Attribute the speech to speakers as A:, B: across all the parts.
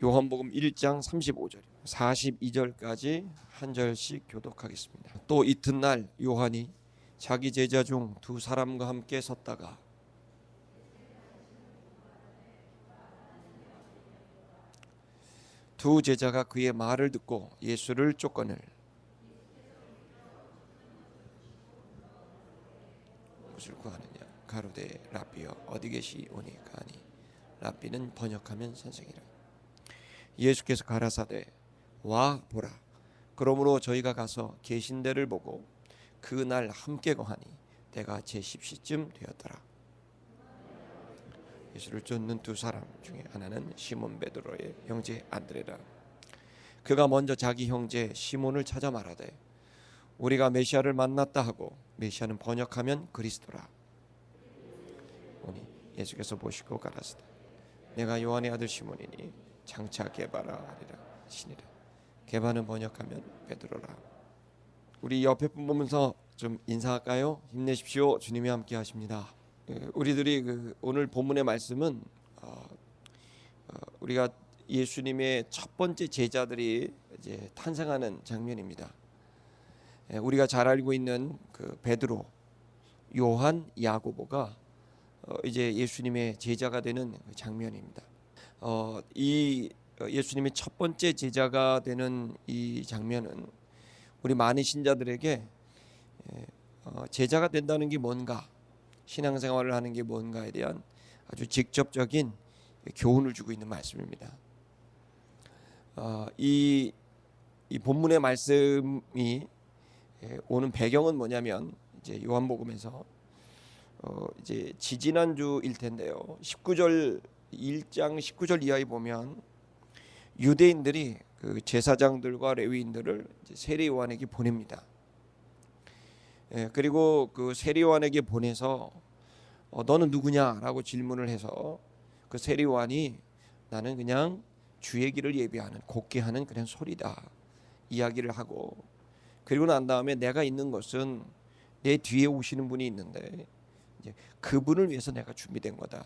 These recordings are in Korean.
A: 요한복음 1장 35절 42절까지 한 절씩 교독하겠습니다. 또 이튿날 요한이 자기 제자 중 두 사람과 함께 섰다가 두 제자가 그의 말을 듣고 예수를 쫓거늘 무엇을 구하느냐 가로되 랍비여 어디 계시오니까 하니 랍비는 번역하면 선생이라. 예수께서 가라사대 와 보라. 그러므로 저희가 가서 계신 데를 보고 그날 함께 거하니 때가 제10시쯤 되었더라. 예수를 쫓는 두 사람 중에 하나는 시몬 베드로의 형제 안드레라. 그가 먼저 자기 형제 시몬을 찾아 말하되 우리가 메시아를 만났다 하고, 메시아는 번역하면 그리스도라. 오니 예수께서 보시고 가라사대 내가 요한의 아들 시몬이니 장차 게바라 하리라 하시니라. 게바는 번역하면 베드로라. 우리 옆에 분 보면서 좀 인사할까요? 힘내십시오. 주님이 함께 하십니다. 우리들이 오늘 본문의 말씀은 우리가 예수님의 첫 번째 제자들이 이제 탄생하는 장면입니다. 우리가 잘 알고 있는 그 베드로, 요한, 야고보가 이제 예수님의 제자가 되는 장면입니다. 이 예수님의 첫 번째 제자가 되는 이 장면은 우리 많은 신자들에게 제자가 된다는 게 뭔가, 신앙생활을 하는 게 뭔가에 대한 아주 직접적인 교훈을 주고 있는 말씀입니다. 이 본문의 말씀이 오는 배경은 뭐냐면 이제 요한복음에서 이제 지지난주일 텐데요. 19절 1장 19절 이하에 보면 유대인들이 그 제사장들과 레위인들을 세례 요한에게 보냅니다. 그리고 그 세례 요한에게 보내서 너는 누구냐라고 질문을 해서 그 세례 요한이 나는 그냥 주의 길을 예비하는 곱게 하는 그런 소리다 이야기를 하고, 그리고 난 다음에 내가 있는 것은 내 뒤에 오시는 분이 있는데 이제 그분을 위해서 내가 준비된 거다,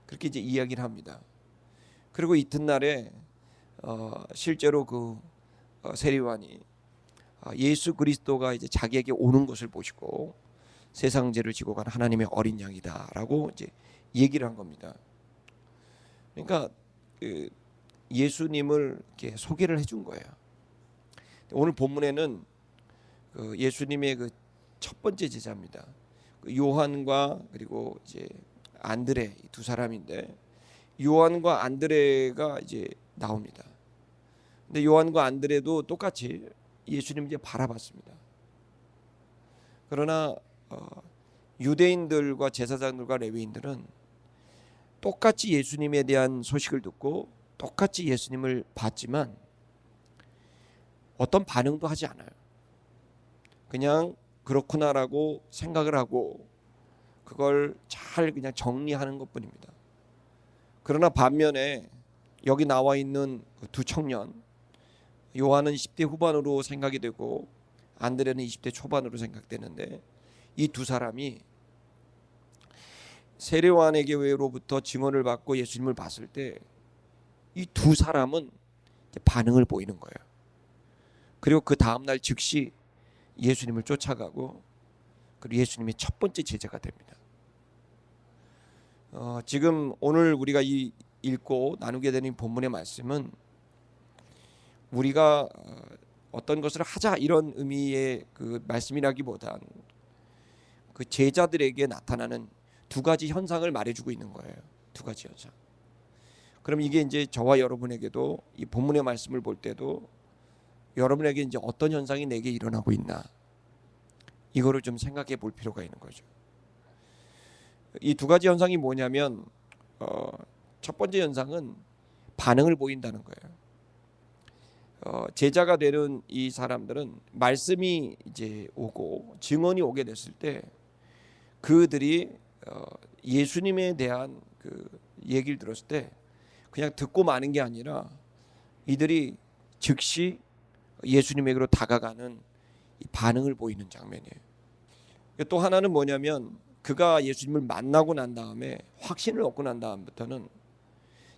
A: 그렇게 이제 이야기를 합니다. 그리고 이튿날에 실제로 그 세례 요한이 예수 그리스도가 이제 자기에게 오는 것을 보시고 세상 죄를 지고 간 하나님의 어린 양이다라고 이제 얘기를 한 겁니다. 그러니까 예수님을 이렇게 소개를 해준 거예요. 오늘 본문에는 그 예수님의 그 첫 번째 제자입니다. 그 요한과 그리고 이제 안드레 두 사람인데, 요한과 안드레가 이제 나옵니다. 근데 요한과 안드레도 똑같이 예수님 이제 바라봤습니다. 그러나 유대인들과 제사장들과 레위인들은 똑같이 예수님에 대한 소식을 듣고 똑같이 예수님을 봤지만 어떤 반응도 하지 않아요. 그냥 그렇구나라고 생각을 하고 그걸 잘 그냥 정리하는 것뿐입니다. 그러나 반면에 여기 나와 있는 두 청년, 요한은 10대 후반으로 생각이 되고 안드레는 20대 초반으로 생각되는데, 이 두 사람이 세례 요한에게로부터 증언을 받고 예수님을 봤을 때 이 두 사람은 반응을 보이는 거예요. 그리고 그 다음날 즉시 예수님을 쫓아가고 그리고 예수님의 첫 번째 제자가 됩니다. 지금 오늘 우리가 읽고 나누게 되는 본문의 말씀은 우리가 어떤 것을 하자 이런 의미의 그 말씀이라기보단 그 제자들에게 나타나는 두 가지 현상을 말해주고 있는 거예요. 두 가지 현상. 그럼 이게 이제 저와 여러분에게도 이 본문의 말씀을 볼 때도 여러분에게 이제 어떤 현상이 내게 일어나고 있나, 이거를 좀 생각해 볼 필요가 있는 거죠. 이 두 가지 현상이 뭐냐면 첫 번째 현상은 반응을 보인다는 거예요. 제자가 되는 이 사람들은 말씀이 이제 오고 증언이 오게 됐을 때 그들이 예수님에 대한 그 얘기를 들었을 때 그냥 듣고 마는 게 아니라 이들이 즉시 예수님에게로 다가가는 이 반응을 보이는 장면이에요. 또 하나는 뭐냐면 그가 예수님을 만나고 난 다음에 확신을 얻고 난 다음부터는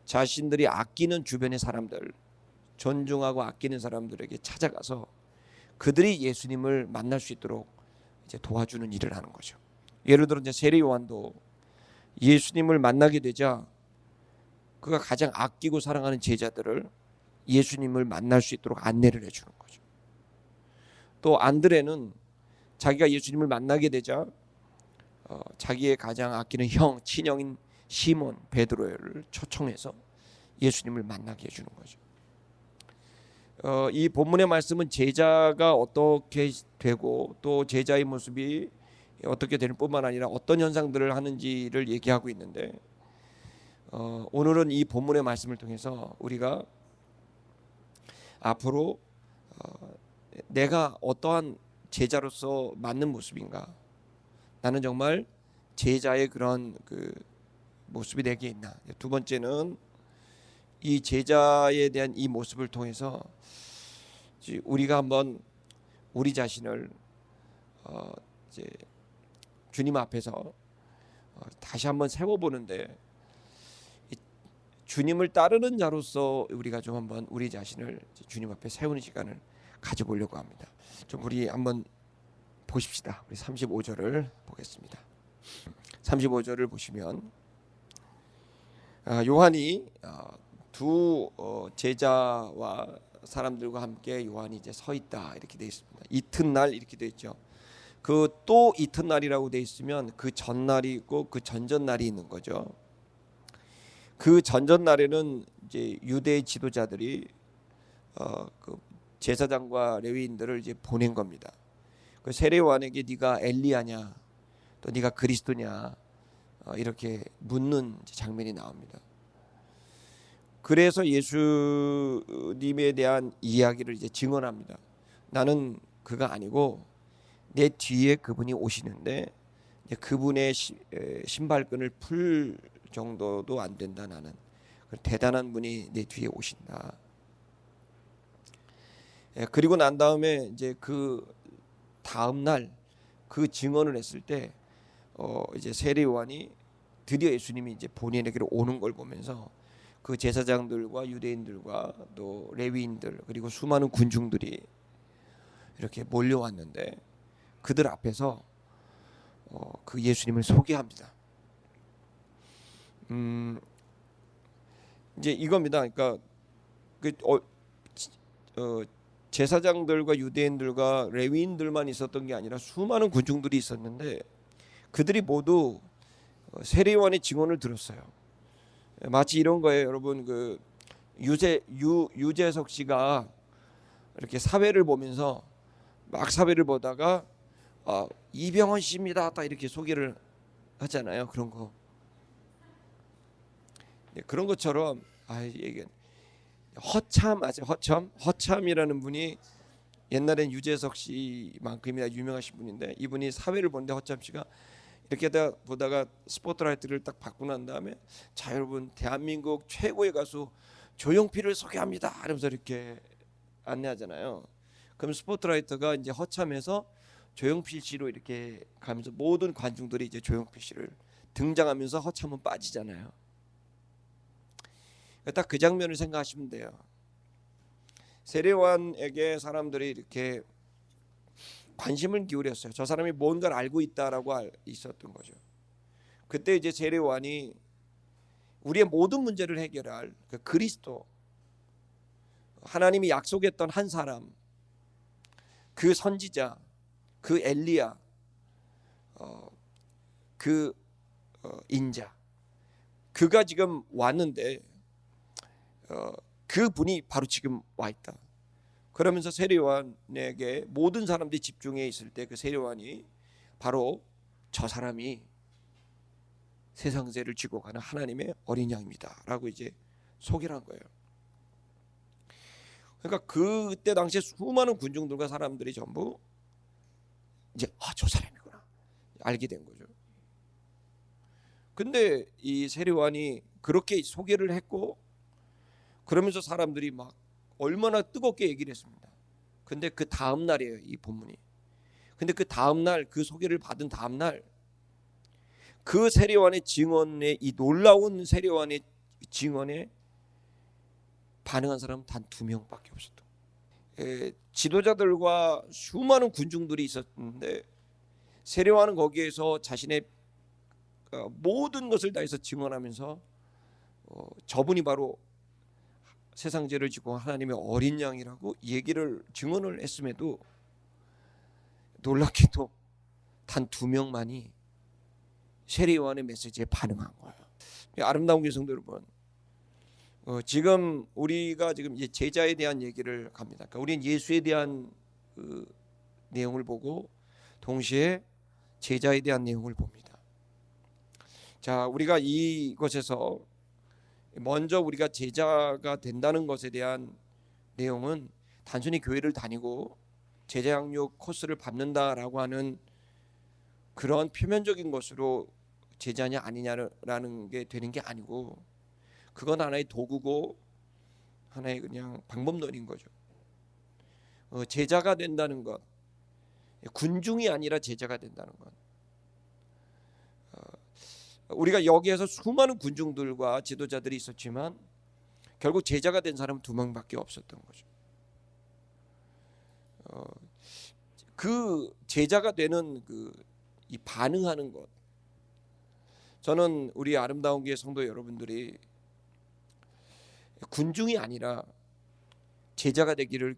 A: 자신들이 아끼는 주변의 사람들, 존중하고 아끼는 사람들에게 찾아가서 그들이 예수님을 만날 수 있도록 이제 도와주는 일을 하는 거죠. 예를 들어 이제 세례 요한도 예수님을 만나게 되자 그가 가장 아끼고 사랑하는 제자들을 예수님을 만날 수 있도록 안내를 해주는 거죠. 또 안드레는 자기가 예수님을 만나게 되자 자기의 가장 아끼는 형, 친형인 시몬 베드로를 초청해서 예수님을 만나게 해주는 거죠. 이 본문의 말씀은 제자가 어떻게 되고 또 제자의 모습이 어떻게 되는 뿐만 아니라 어떤 현상들을 하는지를 얘기하고 있는데, 오늘은 이 본문의 말씀을 통해서 우리가 앞으로 내가 어떠한 제자로서 맞는 모습인가, 나는 정말 제자의 그런 그 모습이 내게 있나. 두 번째는 이 제자에 대한 이 모습을 통해서 우리가 한번 우리 자신을 이제 주님 앞에서 다시 한번 세워보는데, 주님을 따르는 자로서 우리가 좀 한번 우리 자신을 주님 앞에 세우는 시간을 가져보려고 합니다. 좀 우리 한번 보십시다. 우리 35절을 보겠습니다. 35절을 보시면 요한이 두 제자와 사람들과 함께 요한이 이제 서 있다 이렇게 되어 있습니다. 이튿날 이렇게 되어 있죠. 그 또 이튿날이라고 되어 있으면 그 전날이 있고 그 전전날이 있는 거죠. 그 전전날에는 이제 유대의 지도자들이 그 제사장과 레위인들을 이제 보낸 겁니다. 그 세례 요한에게 네가 엘리야냐, 또 네가 그리스도냐 이렇게 묻는 장면이 나옵니다. 그래서 예수님에 대한 이야기를 이제 증언합니다. 나는 그가 아니고 내 뒤에 그분이 오시는데 그분의 신발끈을 풀 정도도 안 된다. 나는 대단한 분이 내 뒤에 오신다. 그리고 난 다음에 이제 그 다음 날 그 증언을 했을 때 이제 세례 요한이 드디어 예수님이 이제 본인에게로 오는 걸 보면서 그 제사장들과 유대인들과 또 레위인들 그리고 수많은 군중들이 이렇게 몰려왔는데 그들 앞에서 그 예수님을 소개합니다. 이제 이겁니다. 그러니까 제사장들과 유대인들과 레위인들만 있었던 게 아니라 수많은 군중들이 있었는데 그들이 모두 세례 요한의 증언을 들었어요. 마치 이런 거예요, 여러분. 그 유재석 씨가 이렇게 사회를 보면서 막 사회를 보다가 이병헌 씨입니다, 딱 이렇게 소개를 하잖아요. 그런 거. 그런 것처럼 이게 허참 아세요? 허참이라는 분이 옛날엔 유재석 씨만큼이나 유명하신 분인데, 이분이 사회를 보는데 허참 씨가 이렇게 보다가 스포트라이트를 딱 받고 난 다음에 자 여러분 대한민국 최고의 가수 조용필을 소개합니다 하면서 이렇게 안내하잖아요. 그럼 스포트라이트가 이제 허참해서 조용필 씨로 이렇게 가면서 모든 관중들이 이제 조용필 씨를 등장하면서 허참은 빠지잖아요. 딱 그 장면을 생각하시면 돼요. 세례 요한에게 사람들이 이렇게 관심을 기울였어요. 저 사람이 뭔가를 알고 있다라고 있었던 거죠. 그때 이제 세례 요한이 우리의 모든 문제를 해결할 그 그리스도, 하나님이 약속했던 한 사람, 그 선지자, 그 엘리야, 그 인자, 그가 지금 왔는데 그 분이 바로 지금 와 있다. 그러면서 세례 요한에게 모든 사람들이 집중해 있을 때 그 세례 요한이 바로 저 사람이 세상세를 지고 가는 하나님의 어린 양입니다라고 이제 소개를 한 거예요. 그러니까 그때 당시에 수많은 군중들과 사람들이 전부 이제 저 사람이구나 알게 된 거죠. 근데 이 세례 요한이 그렇게 소개를 했고 그러면서 사람들이 막 얼마나 뜨겁게 얘기를 했습니다. 근데 그 다음 날이에요, 이 본문이. 근데 그 다음 날, 그 소개를 받은 다음 날 그 세례 요한의 증언의 이 놀라운 세례 요한의 증언에 반응한 사람은 단 2명밖에 없었던 거예요. 지도자들과 수많은 군중들이 있었는데 세례요한은 거기에서 자신의 모든 것을 다해서 증언하면서 저분이 바로 세상 죄를 지고 하나님의 어린 양이라고 얘기를 증언을 했음에도 놀랍게도 단 2명만이 세례요한의 메시지에 반응한 거예요. 아름다운 교성도 여러분, 지금 우리가 지금 이제 제자에 대한 얘기를 합니다. 그러니까 우리는 예수에 대한 그 내용을 보고 동시에 제자에 대한 내용을 봅니다. 자, 우리가 이것에서 먼저 우리가 제자가 된다는 것에 대한 내용은 단순히 교회를 다니고 제자 양육 코스를 받는다라고 하는 그런 표면적인 것으로 제자냐 아니냐라는 게 되는 게 아니고, 그건 하나의 도구고 하나의 그냥 방법론인 거죠. 제자가 된다는 것, 군중이 아니라 제자가 된다는 것. 우리가 여기에서 수많은 군중들과 지도자들이 있었지만 결국 제자가 된 사람은 2명밖에 없었던 거죠. 그 제자가 되는 이 반응하는 것, 저는 우리 아름다운 교회 성도 여러분들이 군중이 아니라 제자가 되기를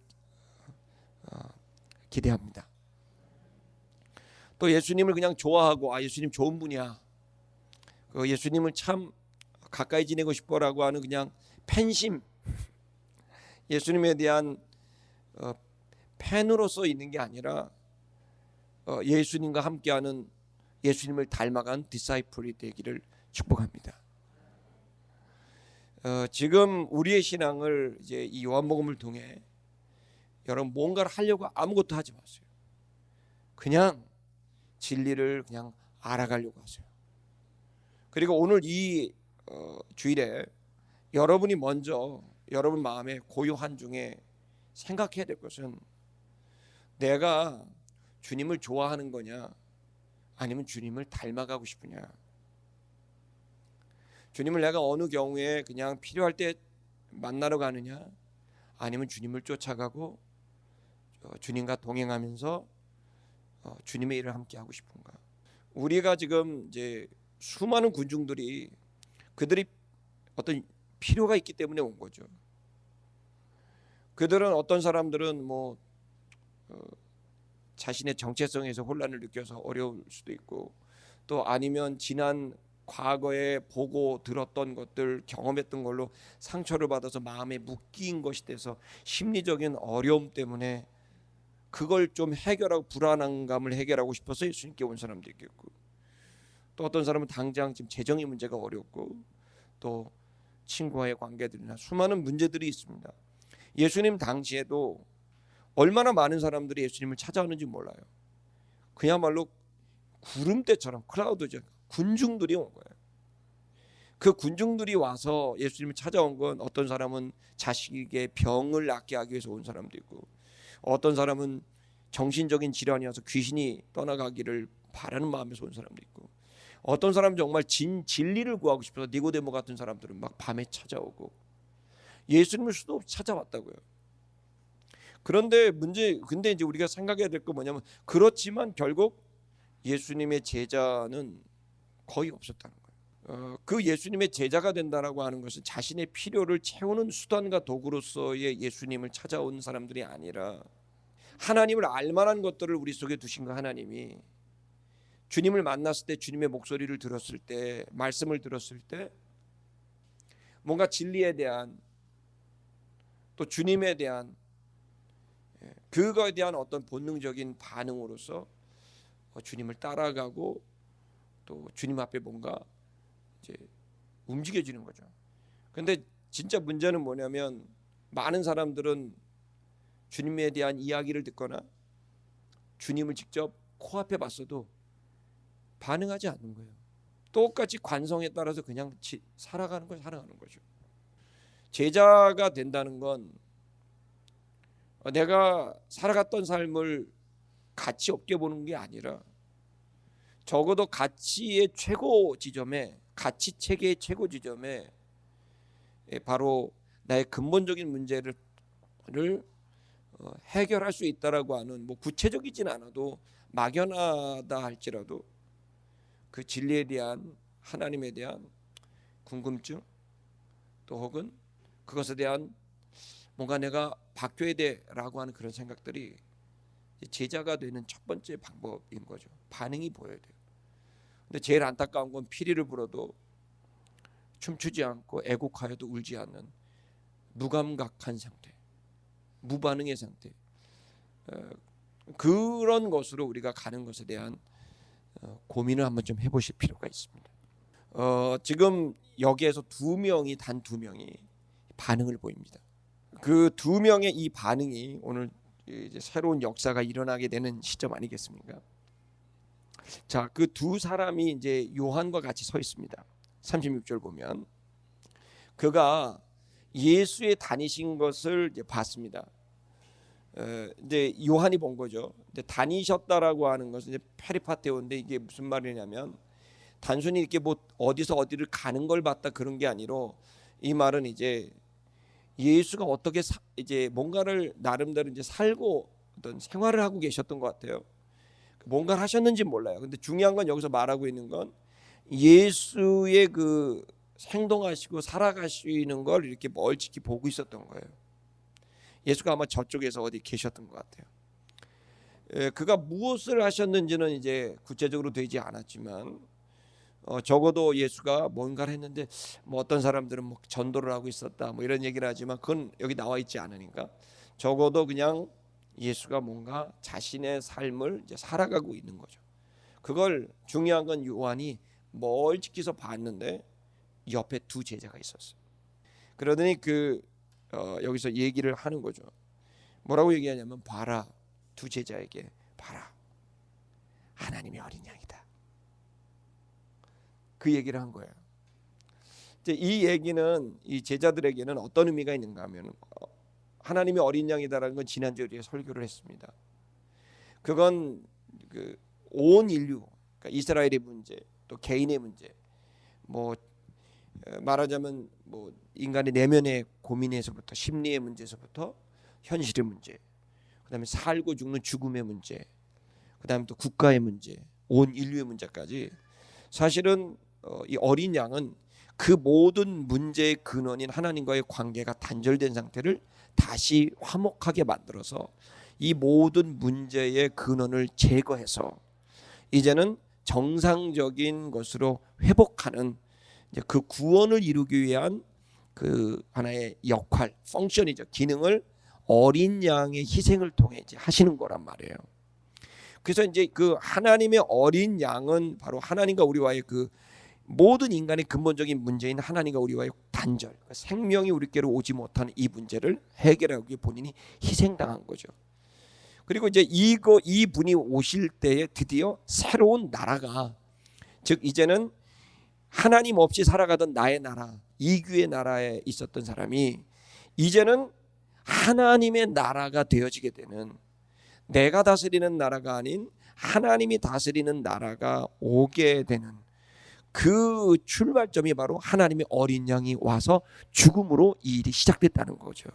A: 기대합니다. 또 예수님을 그냥 좋아하고 예수님 좋은 분이야, 예수님을 참 가까이 지내고 싶어라고 하는 그냥 팬심, 예수님에 대한 팬으로서 있는 게 아니라 예수님과 함께하는 예수님을 닮아간 디사이플이 되기를 축복합니다. 지금 우리의 신앙을 이제 이 요한복음을 통해 여러분 뭔가를 하려고 아무것도 하지 마세요. 그냥 진리를 그냥 알아가려고 하세요. 그리고 오늘 이 주일에 여러분이 먼저 여러분 마음에 고요한 중에 생각해야 될 것은, 내가 주님을 좋아하는 거냐 아니면 주님을 닮아가고 싶으냐. 주님을 내가 어느 경우에 그냥 필요할 때 만나러 가느냐 아니면 주님을 쫓아가고 주님과 동행하면서 주님의 일을 함께 하고 싶은가. 우리가 지금 이제 수많은 군중들이 그들이 어떤 필요가 있기 때문에 온 거죠. 그들은 어떤 사람들은 뭐 자신의 정체성에서 혼란을 느껴서 어려울 수도 있고, 또 아니면 지난 과거에 보고 들었던 것들, 경험했던 걸로 상처를 받아서 마음에 묶인 것이 돼서 심리적인 어려움 때문에 그걸 좀 해결하고 불안감을 해결하고 싶어서 예수님께 온 사람도 있겠고, 또 어떤 사람은 당장 지금 재정의 문제가 어렵고 또 친구와의 관계들이나 수많은 문제들이 있습니다. 예수님 당시에도 얼마나 많은 사람들이 예수님을 찾아오는지 몰라요. 그야말로 구름대처럼 클라우드죠. 군중들이 온 거예요. 그 군중들이 와서 예수님을 찾아온 건 어떤 사람은 자식의 병을 낫게 하기 위해서 온 사람도 있고, 어떤 사람은 정신적인 질환이 와서 귀신이 떠나가기를 바라는 마음에서 온 사람도 있고, 어떤 사람은 정말 진리를 구하고 싶어서 니고데모 같은 사람들은 막 밤에 찾아오고 예수님을 수도 없이 찾아왔다고요. 근데 이제 우리가 생각해야 될 건 뭐냐면, 그렇지만 결국 예수님의 제자는 거의 없었다는 거예요. 그 예수님의 제자가 된다라고 하는 것은 자신의 필요를 채우는 수단과 도구로서의 예수님을 찾아온 사람들이 아니라, 하나님을 알만한 것들을 우리 속에 두신 거 하나님이 주님을 만났을 때, 주님의 목소리를 들었을 때, 말씀을 들었을 때 뭔가 진리에 대한, 또 주님에 대한, 그거에 대한 어떤 본능적인 반응으로서 주님을 따라가고 또 주님 앞에 뭔가 이제 움직여지는 거죠. 근데 진짜 문제는 뭐냐면, 많은 사람들은 주님에 대한 이야기를 듣거나 주님을 직접 코앞에 봤어도 반응하지 않는 거예요. 똑같이 관성에 따라서 그냥 살아가는 거죠. 제자가 된다는 건 내가 살아갔던 삶을 가치 없게 보는 게 아니라, 적어도 가치의 최고 지점에, 가치 체계의 최고 지점에 바로 나의 근본적인 문제를 해결할 수 있다라고 하는, 뭐 구체적이진 않아도 막연하다 할지라도 그 진리에 대한, 하나님에 대한 궁금증, 또 혹은 그것에 대한 뭔가 내가 바뀌어야 돼라고 하는 그런 생각들이 제자가 되는 첫 번째 방법인 거죠. 반응이 보여야 돼요. 근데 제일 안타까운 건 피리를 불어도 춤추지 않고 애곡하여도 울지 않는 무감각한 상태, 무반응의 상태, 그런 것으로 우리가 가는 것에 대한 고민을 한번 좀 해보실 필요가 있습니다. 지금 여기에서 단 두 명이 반응을 보입니다. 그 두 명의 이 반응이 오늘 이제 새로운 역사가 일어나게 되는 시점 아니겠습니까? 자, 그 두 사람이 이제 요한과 같이 서 있습니다. 36절 보면 그가 예수의 다니신 것을 이제 봤습니다. 이제 요한이 본 거죠. 근데 다니셨다라고 하는 것은 이제 페리파테오인데, 이게 무슨 말이냐면 단순히 이렇게 뭐 어디서 어디를 가는 걸 봤다 그런 게 아니라, 이 말은 이제 예수가 어떻게 이제 뭔가를 나름대로 이제 살고 어떤 생활을 하고 계셨던 것 같아요. 뭔가를 하셨는지 몰라요. 근데 중요한 건 여기서 말하고 있는 건 예수의 그 행동하시고 살아가시는 걸 이렇게 멀찍이 보고 있었던 거예요. 예수가 아마 저쪽에서 어디 계셨던 것 같아요. 그가 무엇을 하셨는지는 이제 구체적으로 되지 않았지만, 적어도 예수가 뭔가를 했는데, 뭐 어떤 사람들은 뭐 전도를 하고 있었다 뭐 이런 얘기를 하지만 그건 여기 나와 있지 않으니까, 적어도 그냥 예수가 뭔가 자신의 삶을 이제 살아가고 있는 거죠. 그걸 중요한 건 요한이 멀찍이서 봤는데 옆에 두 제자가 있었어요. 그러더니 여기서 얘기를 하는 거죠. 뭐라고 얘기하냐면, 봐라, 두 제자에게 봐라, 하나님의 어린 양이다. 그 얘기를 한 거예요. 이제 이 얘기는 이 제자들에게는 어떤 의미가 있는가 하면, 하나님의 어린 양이다라는 건 지난주에 우리가 설교를 했습니다. 그건 온 인류, 그러니까 이스라엘의 문제, 또 개인의 문제, 뭐 말하자면 뭐 인간의 내면의 고민에서부터 심리의 문제에서부터 현실의 문제, 그다음에 살고 죽는 죽음의 문제, 그다음에 또 국가의 문제, 온 인류의 문제까지, 사실은 이 어린 양은 그 모든 문제의 근원인 하나님과의 관계가 단절된 상태를 다시 화목하게 만들어서 이 모든 문제의 근원을 제거해서 이제는 정상적인 것으로 회복하는, 이제 그 구원을 이루기 위한 그 하나의 역할, 펑션이죠. 기능을 어린 양의 희생을 통해 이제 하시는 거란 말이에요. 그래서 이제 그 하나님의 어린 양은 바로 하나님과 우리와의 그 모든 인간의 근본적인 문제인 하나님과 우리와의 단절, 생명이 우리께로 오지 못하는 이 문제를 해결하기 위해 본인이 희생당한 거죠. 그리고 이제 이 분이 오실 때에 드디어 새로운 나라가, 즉 이제는 하나님 없이 살아가던 나의 나라, 이규의 나라에 있었던 사람이 이제는 하나님의 나라가 되어지게 되는, 내가 다스리는 나라가 아닌 하나님이 다스리는 나라가 오게 되는 그 출발점이 바로 하나님의 어린 양이 와서 죽음으로 이 일이 시작됐다는 거죠.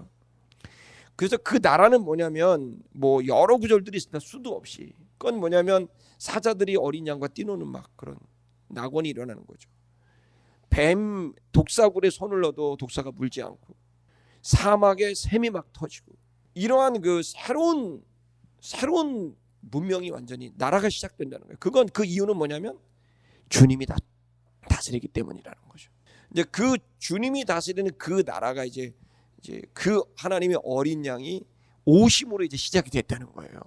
A: 그래서 그 나라는 뭐냐면, 뭐 여러 구절들이 있습니다. 수도 없이. 그건 뭐냐면 사자들이 어린 양과 뛰노는 막 그런 낙원이 일어나는 거죠. 뱀 독사굴에 손을 넣어도 독사가 물지 않고, 사막에 샘이 막 터지고, 이러한 그 새로운 문명이 완전히 나라가 시작된다는 거예요. 그건 그 이유는 뭐냐면 주님이 다스리기 때문이라는 거죠. 이제 그 주님이 다스리는 그 나라가 이제 그 하나님의 어린 양이 오심으로 이제 시작이 됐다는 거예요.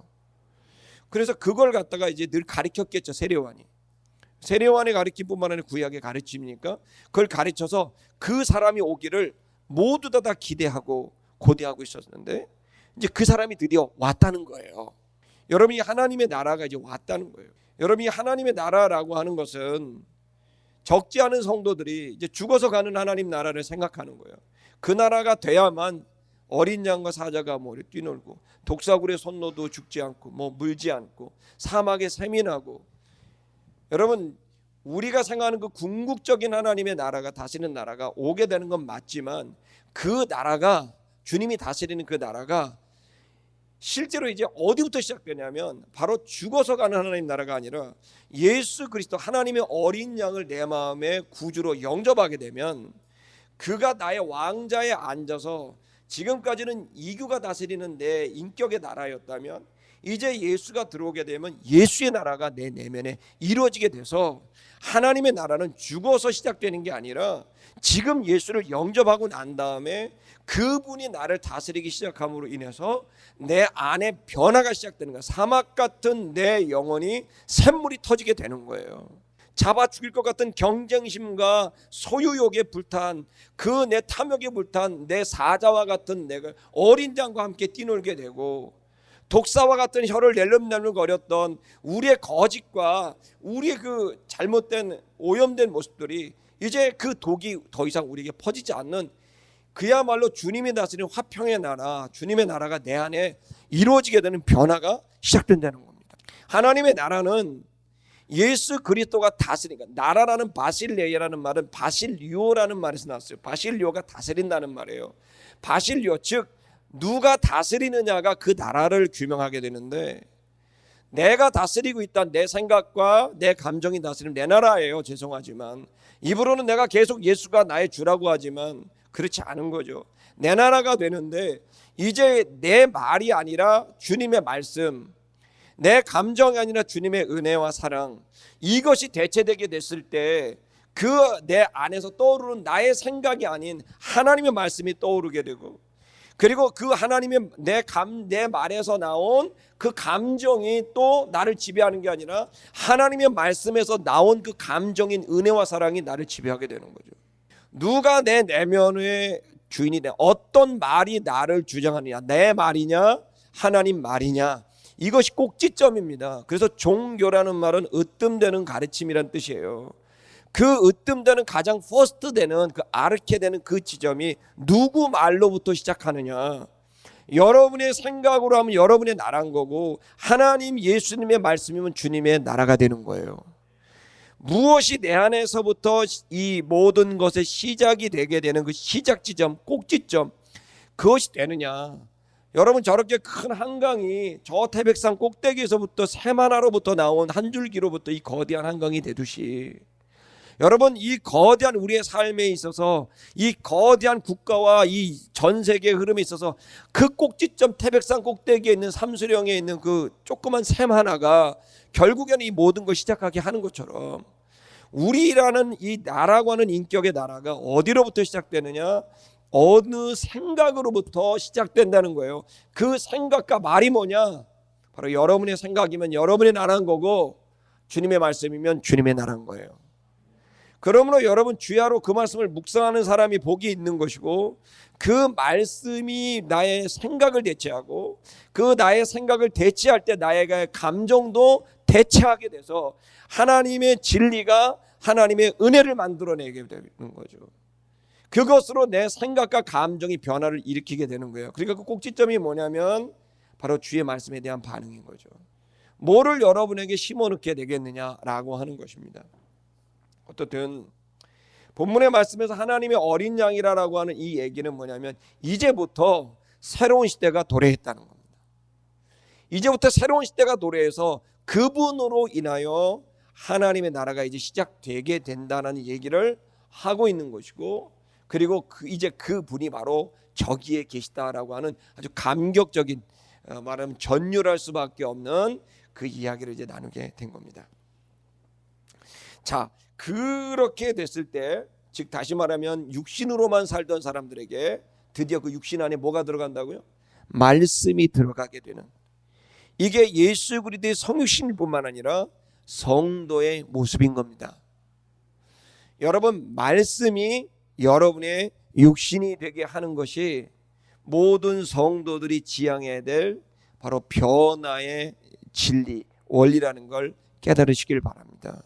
A: 그래서 그걸 갖다가 이제 늘 가르쳤겠죠. 세례요한의 가르침뿐만 아니라 구약의 가르침이니까 그걸 가르쳐서 그 사람이 오기를 모두 다 기대하고 고대하고 있었는데, 이제 그 사람이 드디어 왔다는 거예요. 여러분이 하나님의 나라가 이제 왔다는 거예요. 여러분이 하나님의 나라라고 하는 것은 적지 않은 성도들이 이제 죽어서 가는 하나님 나라를 생각하는 거예요. 그 나라가 돼야만 어린 양과 사자가 뭐 뛰놀고, 독사굴에 손 넣어도 죽지 않고, 뭐 물지 않고, 사막에 샘이 나고, 여러분 우리가 생각하는 그 궁극적인 하나님의 나라가 다스리는 나라가 오게 되는 건 맞지만 그 나라가 주님이 다스리는 그 나라가 실제로 이제 어디부터 시작되냐면 바로 죽어서 가는 하나님 나라가 아니라 예수 그리스도 하나님의 어린 양을 내 마음의 구주로 영접하게 되면 그가 나의 왕자에 앉아서 지금까지는 이교가 다스리는 내 인격의 나라였다면 이제 예수가 들어오게 되면 예수의 나라가 내 내면에 이루어지게 돼서 하나님의 나라는 죽어서 시작되는 게 아니라 지금 예수를 영접하고 난 다음에 그분이 나를 다스리기 시작함으로 인해서 내 안에 변화가 시작되는 거야. 사막 같은 내 영혼이 샘물이 터지게 되는 거예요. 잡아 죽일 것 같은 경쟁심과 소유욕에 불탄 그 내 탐욕에 불탄 내 사자와 같은 내가 어린 양과 함께 뛰놀게 되고 독사와 같은 혀를 낼름낼름 거렸던 우리의 거짓과 우리의 그 잘못된 오염된 모습들이 이제 그 독이 더 이상 우리에게 퍼지지 않는 그야말로 주님이 다스리는 화평의 나라, 주님의 나라가 내 안에 이루어지게 되는 변화가 시작된다는 겁니다. 하나님의 나라는 예수 그리스도가 다스리니까 나라라는 바실레이라는 말은 바실리오라는 말에서 나왔어요. 바실리오가 다스린다는 말이에요. 바실리오 즉 누가 다스리느냐가 그 나라를 규명하게 되는데 내가 다스리고 있다 내 생각과 내 감정이 다스리는 내 나라예요. 죄송하지만 입으로는 내가 계속 예수가 나의 주라고 하지만 그렇지 않은 거죠. 내 나라가 되는데 이제 내 말이 아니라 주님의 말씀 내 감정이 아니라 주님의 은혜와 사랑 이것이 대체되게 됐을 때 그 내 안에서 떠오르는 나의 생각이 아닌 하나님의 말씀이 떠오르게 되고 그리고 그 하나님의 내 말에서 나온 그 감정이 또 나를 지배하는 게 아니라 하나님의 말씀에서 나온 그 감정인 은혜와 사랑이 나를 지배하게 되는 거죠. 누가 내 내면의 주인이 돼 어떤 말이 나를 주장하느냐 내 말이냐 하나님 말이냐 이것이 꼭지점입니다. 그래서 종교라는 말은 으뜸되는 가르침이란 뜻이에요. 그 으뜸되는 가장 퍼스트 되는 그 아르케 되는 그 지점이 누구 말로부터 시작하느냐 여러분의 생각으로 하면 여러분의 나라인 거고 하나님 예수님의 말씀이면 주님의 나라가 되는 거예요. 무엇이 내 안에서부터 이 모든 것의 시작이 되게 되는 그 시작 지점 꼭지점 그것이 되느냐 여러분 저렇게 큰 한강이 저 태백산 꼭대기에서부터 새만하로부터 나온 한 줄기로부터 이 거대한 한강이 되듯이 여러분 이 거대한 우리의 삶에 있어서 이 거대한 국가와 이 전 세계의 흐름에 있어서 그 꼭지점 태백산 꼭대기에 있는 삼수령에 있는 그 조그만 샘 하나가 결국에는 이 모든 걸 시작하게 하는 것처럼 우리라는 이 나라고 하는 인격의 나라가 어디로부터 시작되느냐 어느 생각으로부터 시작된다는 거예요. 그 생각과 말이 뭐냐 바로 여러분의 생각이면 여러분의 나라인 거고 주님의 말씀이면 주님의 나라인 거예요. 그러므로 여러분 주야로 그 말씀을 묵상하는 사람이 복이 있는 것이고 그 말씀이 나의 생각을 대체하고 그 나의 생각을 대체할 때 나의 감정도 대체하게 돼서 하나님의 진리가 하나님의 은혜를 만들어내게 되는 거죠. 그것으로 내 생각과 감정이 변화를 일으키게 되는 거예요. 그러니까 그 꼭지점이 뭐냐면 바로 주의 말씀에 대한 반응인 거죠. 뭐를 여러분에게 심어넣게 되겠느냐라고 하는 것입니다. 어떻든 본문의 말씀에서 하나님의 어린 양이라고 하는 이 얘기는 뭐냐면 이제부터 새로운 시대가 도래했다는 겁니다. 이제부터 새로운 시대가 도래해서 그분으로 인하여 하나님의 나라가 이제 시작되게 된다는 얘기를 하고 있는 것이고 그리고 이제 그분이 바로 저기에 계시다라고 하는 아주 감격적인 말하면 전율할 수밖에 없는 그 이야기를 이제 나누게 된 겁니다. 자, 그렇게 됐을 때, 즉 다시 말하면 육신으로만 살던 사람들에게 드디어 그 육신 안에 뭐가 들어간다고요? 말씀이 들어가게 되는 이게 예수 그리스도의 성육신뿐만 아니라 성도의 모습인 겁니다. 여러분 말씀이 여러분의 육신이 되게 하는 것이 모든 성도들이 지향해야 될 바로 변화의 진리, 원리라는 걸 깨달으시길 바랍니다.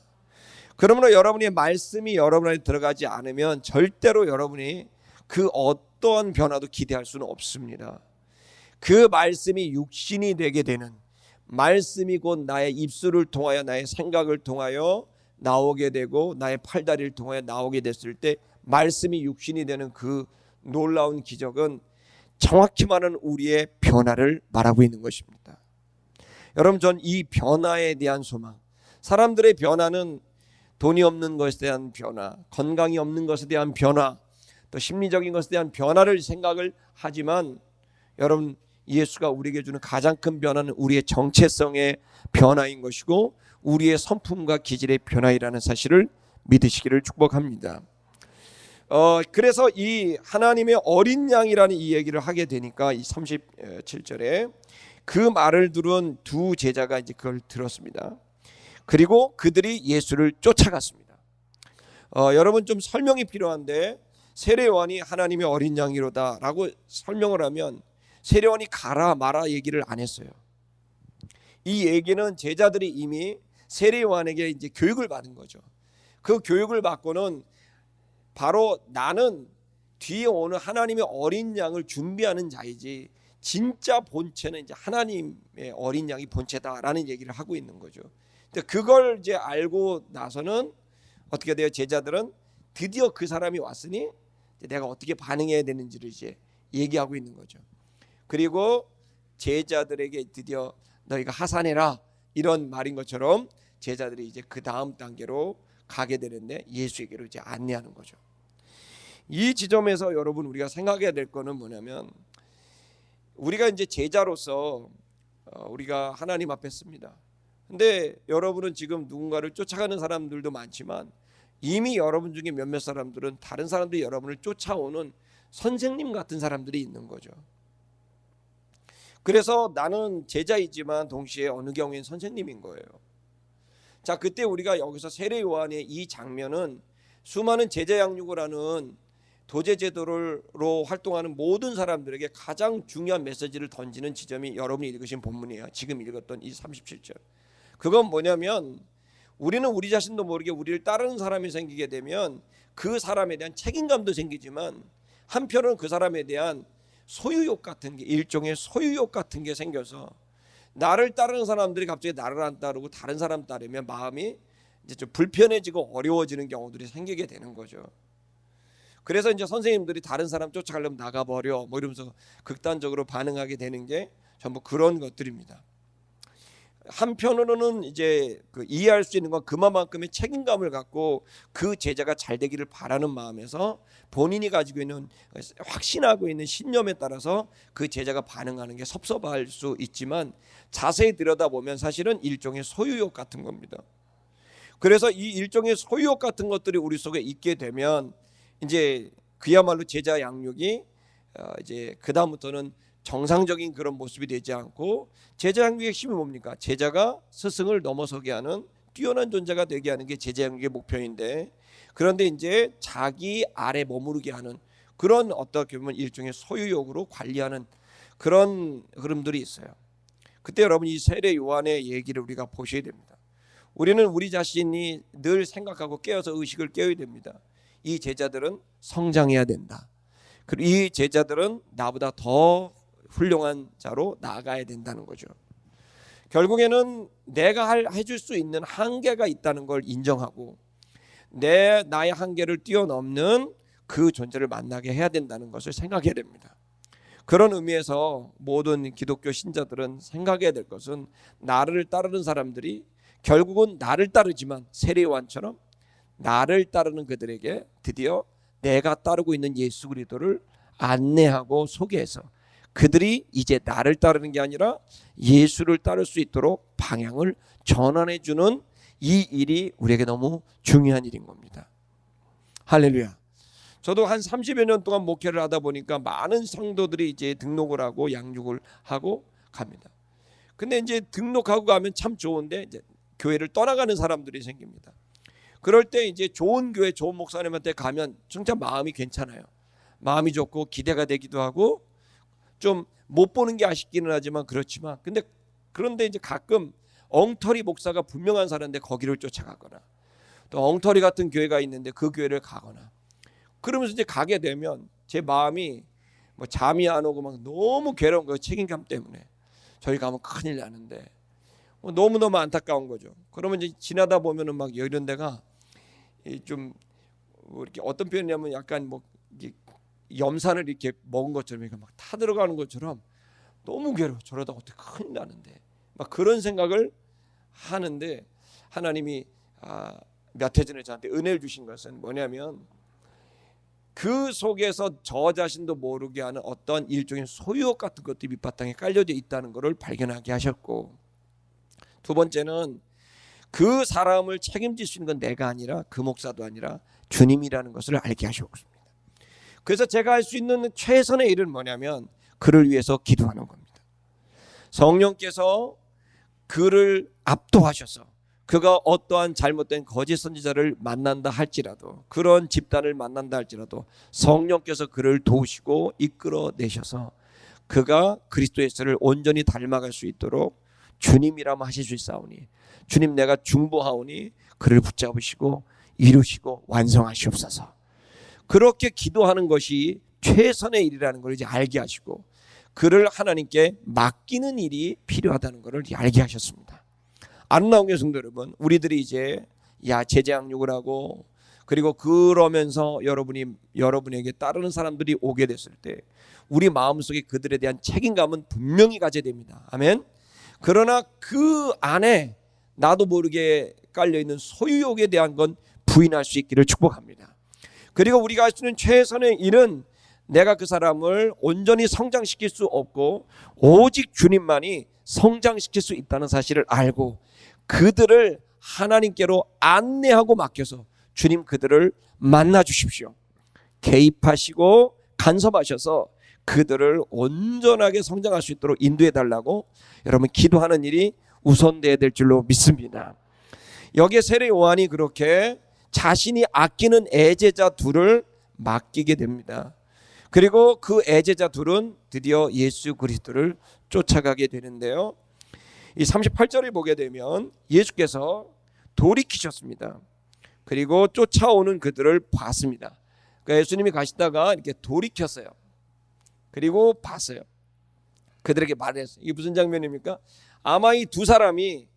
A: 그러므로 여러분의 말씀이 여러분 안에 들어가지 않으면 절대로 여러분이 그 어떠한 변화도 기대할 수는 없습니다. 그 말씀이 육신이 되게 되는 말씀이 곧 나의 입술을 통하여 나의 생각을 통하여 나오게 되고 나의 팔다리를 통하여 나오게 됐을 때 말씀이 육신이 되는 그 놀라운 기적은 정확히 말하는 우리의 변화를 말하고 있는 것입니다. 여러분, 전 이 변화에 대한 소망, 사람들의 변화는 돈이 없는 것에 대한 변화, 건강이 없는 것에 대한 변화, 또 심리적인 것에 대한 변화를 생각을 하지만 여러분, 예수가 우리에게 주는 가장 큰 변화는 우리의 정체성의 변화인 것이고 우리의 성품과 기질의 변화이라는 사실을 믿으시기를 축복합니다. 그래서 이 하나님의 어린 양이라는 이 얘기를 하게 되니까 이 37절에 그 말을 들은 두 제자가 이제 그걸 들었습니다. 그리고 그들이 예수를 쫓아갔습니다. 여러분, 좀 설명이 필요한데 세례요한이 하나님의 어린 양이로다라고 설명을 하면 세례요한이 가라 마라 얘기를 안 했어요. 이 얘기는 제자들이 이미 세례요한에게 이제 교육을 받은 거죠. 그 교육을 받고는 바로 나는 뒤에 오는 하나님의 어린 양을 준비하는 자이지 진짜 본체는 이제 하나님의 어린 양이 본체다라는 얘기를 하고 있는 거죠. 근데 그걸 이제 알고 나서는 어떻게 돼요? 제자들은 드디어 그 사람이 왔으니 내가 어떻게 반응해야 되는지를 이제 얘기하고 있는 거죠. 그리고 제자들에게 드디어 너희가 하산해라 이런 말인 것처럼 제자들이 이제 그 다음 단계로 가게 되는데 예수에게로 이제 안내하는 거죠. 이 지점에서 여러분 우리가 생각해야 될 거는 뭐냐면 우리가 이제 제자로서 우리가 하나님 앞에 씁니다. 근데 여러분은 지금 누군가를 쫓아가는 사람들도 많지만 이미 여러분 중에 몇몇 사람들은 다른 사람들이 여러분을 쫓아오는 선생님 같은 사람들이 있는 거죠. 그래서 나는 제자이지만 동시에 어느 경우엔 선생님인 거예요. 자, 그때 우리가 여기서 세례 요한의 이 장면은 수많은 제자 양육을 하는 도제 제도로 활동하는 모든 사람들에게 가장 중요한 메시지를 던지는 지점이 여러분이 읽으신 본문이에요. 지금 읽었던 이 37절. 그건 뭐냐면 우리는 우리 자신도 모르게 우리를 따르는 사람이 생기게 되면 그 사람에 대한 책임감도 생기지만 한편으로는 그 사람에 대한 소유욕 같은 게, 일종의 소유욕 같은 게 생겨서 나를 따르는 사람들이 갑자기 나를 안 따르고 다른 사람 따르면 마음이 이제 좀 불편해지고 어려워지는 경우들이 생기게 되는 거죠. 그래서 이제 선생님들이 다른 사람 쫓아가려면 나가버려 뭐 이러면서 극단적으로 반응하게 되는 게 전부 그런 것들입니다. 한편으로는 이제 이해할 수 있는 건 그만큼의 책임감을 갖고 그 제자가 잘 되기를 바라는 마음에서 본인이 가지고 있는 확신하고 있는 신념에 따라서 그 제자가 반응하는 게 섭섭할 수 있지만 자세히 들여다보면 사실은 일종의 소유욕 같은 겁니다. 그래서 이 일종의 소유욕 같은 것들이 우리 속에 있게 되면 이제 그야말로 제자 양육이 이제 그 다음부터는 정상적인 그런 모습이 되지 않고 제자 양육의 핵심이 뭡니까? 제자가 스승을 넘어서게 하는 뛰어난 존재가 되게 하는 게 제자 양육의 목표인데 그런데 이제 자기 아래 머무르게 하는 그런 어떻게 보면 일종의 소유욕으로 관리하는 그런 흐름들이 있어요. 그때 여러분 이 세례 요한의 얘기를 우리가 보셔야 됩니다. 우리는 우리 자신이 늘 생각하고 깨어서 의식을 깨어야 됩니다. 이 제자들은 성장해야 된다. 그리고 이 제자들은 나보다 더 훌륭한 자로 나아가야 된다는 거죠. 결국에는 내가 해줄 수 있는 한계가 있다는 걸 인정하고 나의 한계를 뛰어넘는 그 존재를 만나게 해야 된다는 것을 생각해야 됩니다. 그런 의미에서 모든 기독교 신자들은 생각해야 될 것은 나를 따르는 사람들이 결국은 나를 따르지만 세례 요한처럼 나를 따르는 그들에게 드디어 내가 따르고 있는 예수 그리스도를 안내하고 소개해서 그들이 이제 나를 따르는 게 아니라 예수를 따를 수 있도록 방향을 전환해 주는 이 일이 우리에게 너무 중요한 일인 겁니다. 할렐루야. 저도 한 30여 년 동안 목회를 하다 보니까 많은 성도들이 이제 등록을 하고 양육을 하고 갑니다. 근데 이제 등록하고 가면 참 좋은데 이제 교회를 떠나가는 사람들이 생깁니다. 그럴 때 이제 좋은 교회 좋은 목사님한테 가면 진짜 마음이 괜찮아요. 마음이 좋고 기대가 되기도 하고 좀 못 보는 게 아쉽기는 하지만 그렇지만 그런데 이제 가끔 엉터리 목사가 분명한 사람인데 거기를 쫓아가거나 또 엉터리 같은 교회가 있는데 그 교회를 가거나 그러면서 이제 가게 되면 제 마음이 뭐 잠이 안 오고 막 너무 괴로운 거예요. 책임감 때문에 저희 가면 큰일 나는데 너무너무 안타까운 거죠. 그러면 이제 지나다 보면은 막 이런 데가 좀 이렇게 어떤 표현이냐면 약간 뭐 이게 염산을 이렇게 먹은 것처럼 이렇게 막 타들어가는 것처럼 너무 괴로워. 저러다 어떻게 큰일 나는데 막 그런 생각을 하는데 하나님이 몇 해 전에 저한테 은혜를 주신 것은 뭐냐면 그 속에서 저 자신도 모르게 하는 어떤 일종의 소유욕 같은 것들이 밑바탕에 깔려져 있다는 것을 발견하게 하셨고, 두 번째는 그 사람을 책임질 수 있는 건 내가 아니라 그 목사도 아니라 주님이라는 것을 알게 하셨습니다. 그래서 제가 할 수 있는 최선의 일은 뭐냐면 그를 위해서 기도하는 겁니다. 성령께서 그를 압도하셔서 그가 어떠한 잘못된 거짓 선지자를 만난다 할지라도, 그런 집단을 만난다 할지라도 성령께서 그를 도우시고 이끌어내셔서 그가 그리스도 예수를 온전히 닮아갈 수 있도록 주님이라면 하실 수 있사오니 주님 내가 중보하오니 그를 붙잡으시고 이루시고 완성하시옵소서. 그렇게 기도하는 것이 최선의 일이라는 걸 이제 알게 하시고 그를 하나님께 맡기는 일이 필요하다는 것을 알게 하셨습니다. 아름다운 성도 여러분, 우리들이 이제 제자 양육을 하고 그리고 그러면서 여러분에게 따르는 사람들이 오게 됐을 때 우리 마음속에 그들에 대한 책임감은 분명히 가져야 됩니다. 아멘. 그러나 그 안에 나도 모르게 깔려있는 소유욕에 대한 건 부인할 수 있기를 축복합니다. 그리고 우리가 할 수 있는 최선의 일은 내가 그 사람을 온전히 성장시킬 수 없고 오직 주님만이 성장시킬 수 있다는 사실을 알고 그들을 하나님께로 안내하고 맡겨서 주님 그들을 만나 주십시오. 개입하시고 간섭하셔서 그들을 온전하게 성장할 수 있도록 인도해 달라고 여러분 기도하는 일이 우선돼야 될 줄로 믿습니다. 여기에 세례 요한이 그렇게 자신이 아끼는 애제자 둘을 맡기게 됩니다. 그리고 그 애제자 둘은 드디어 예수 그리스도를 쫓아가게 되는데요. 이 38절을 보게 되면 예수께서 돌이키셨습니다. 그리고 쫓아오는 그들을 봤습니다. 그러니까 예수님이 가시다가 이렇게 돌이켰어요. 그리고 봤어요. 그들에게 말했어요. 이게 무슨 장면입니까? 아마 이 두 사람이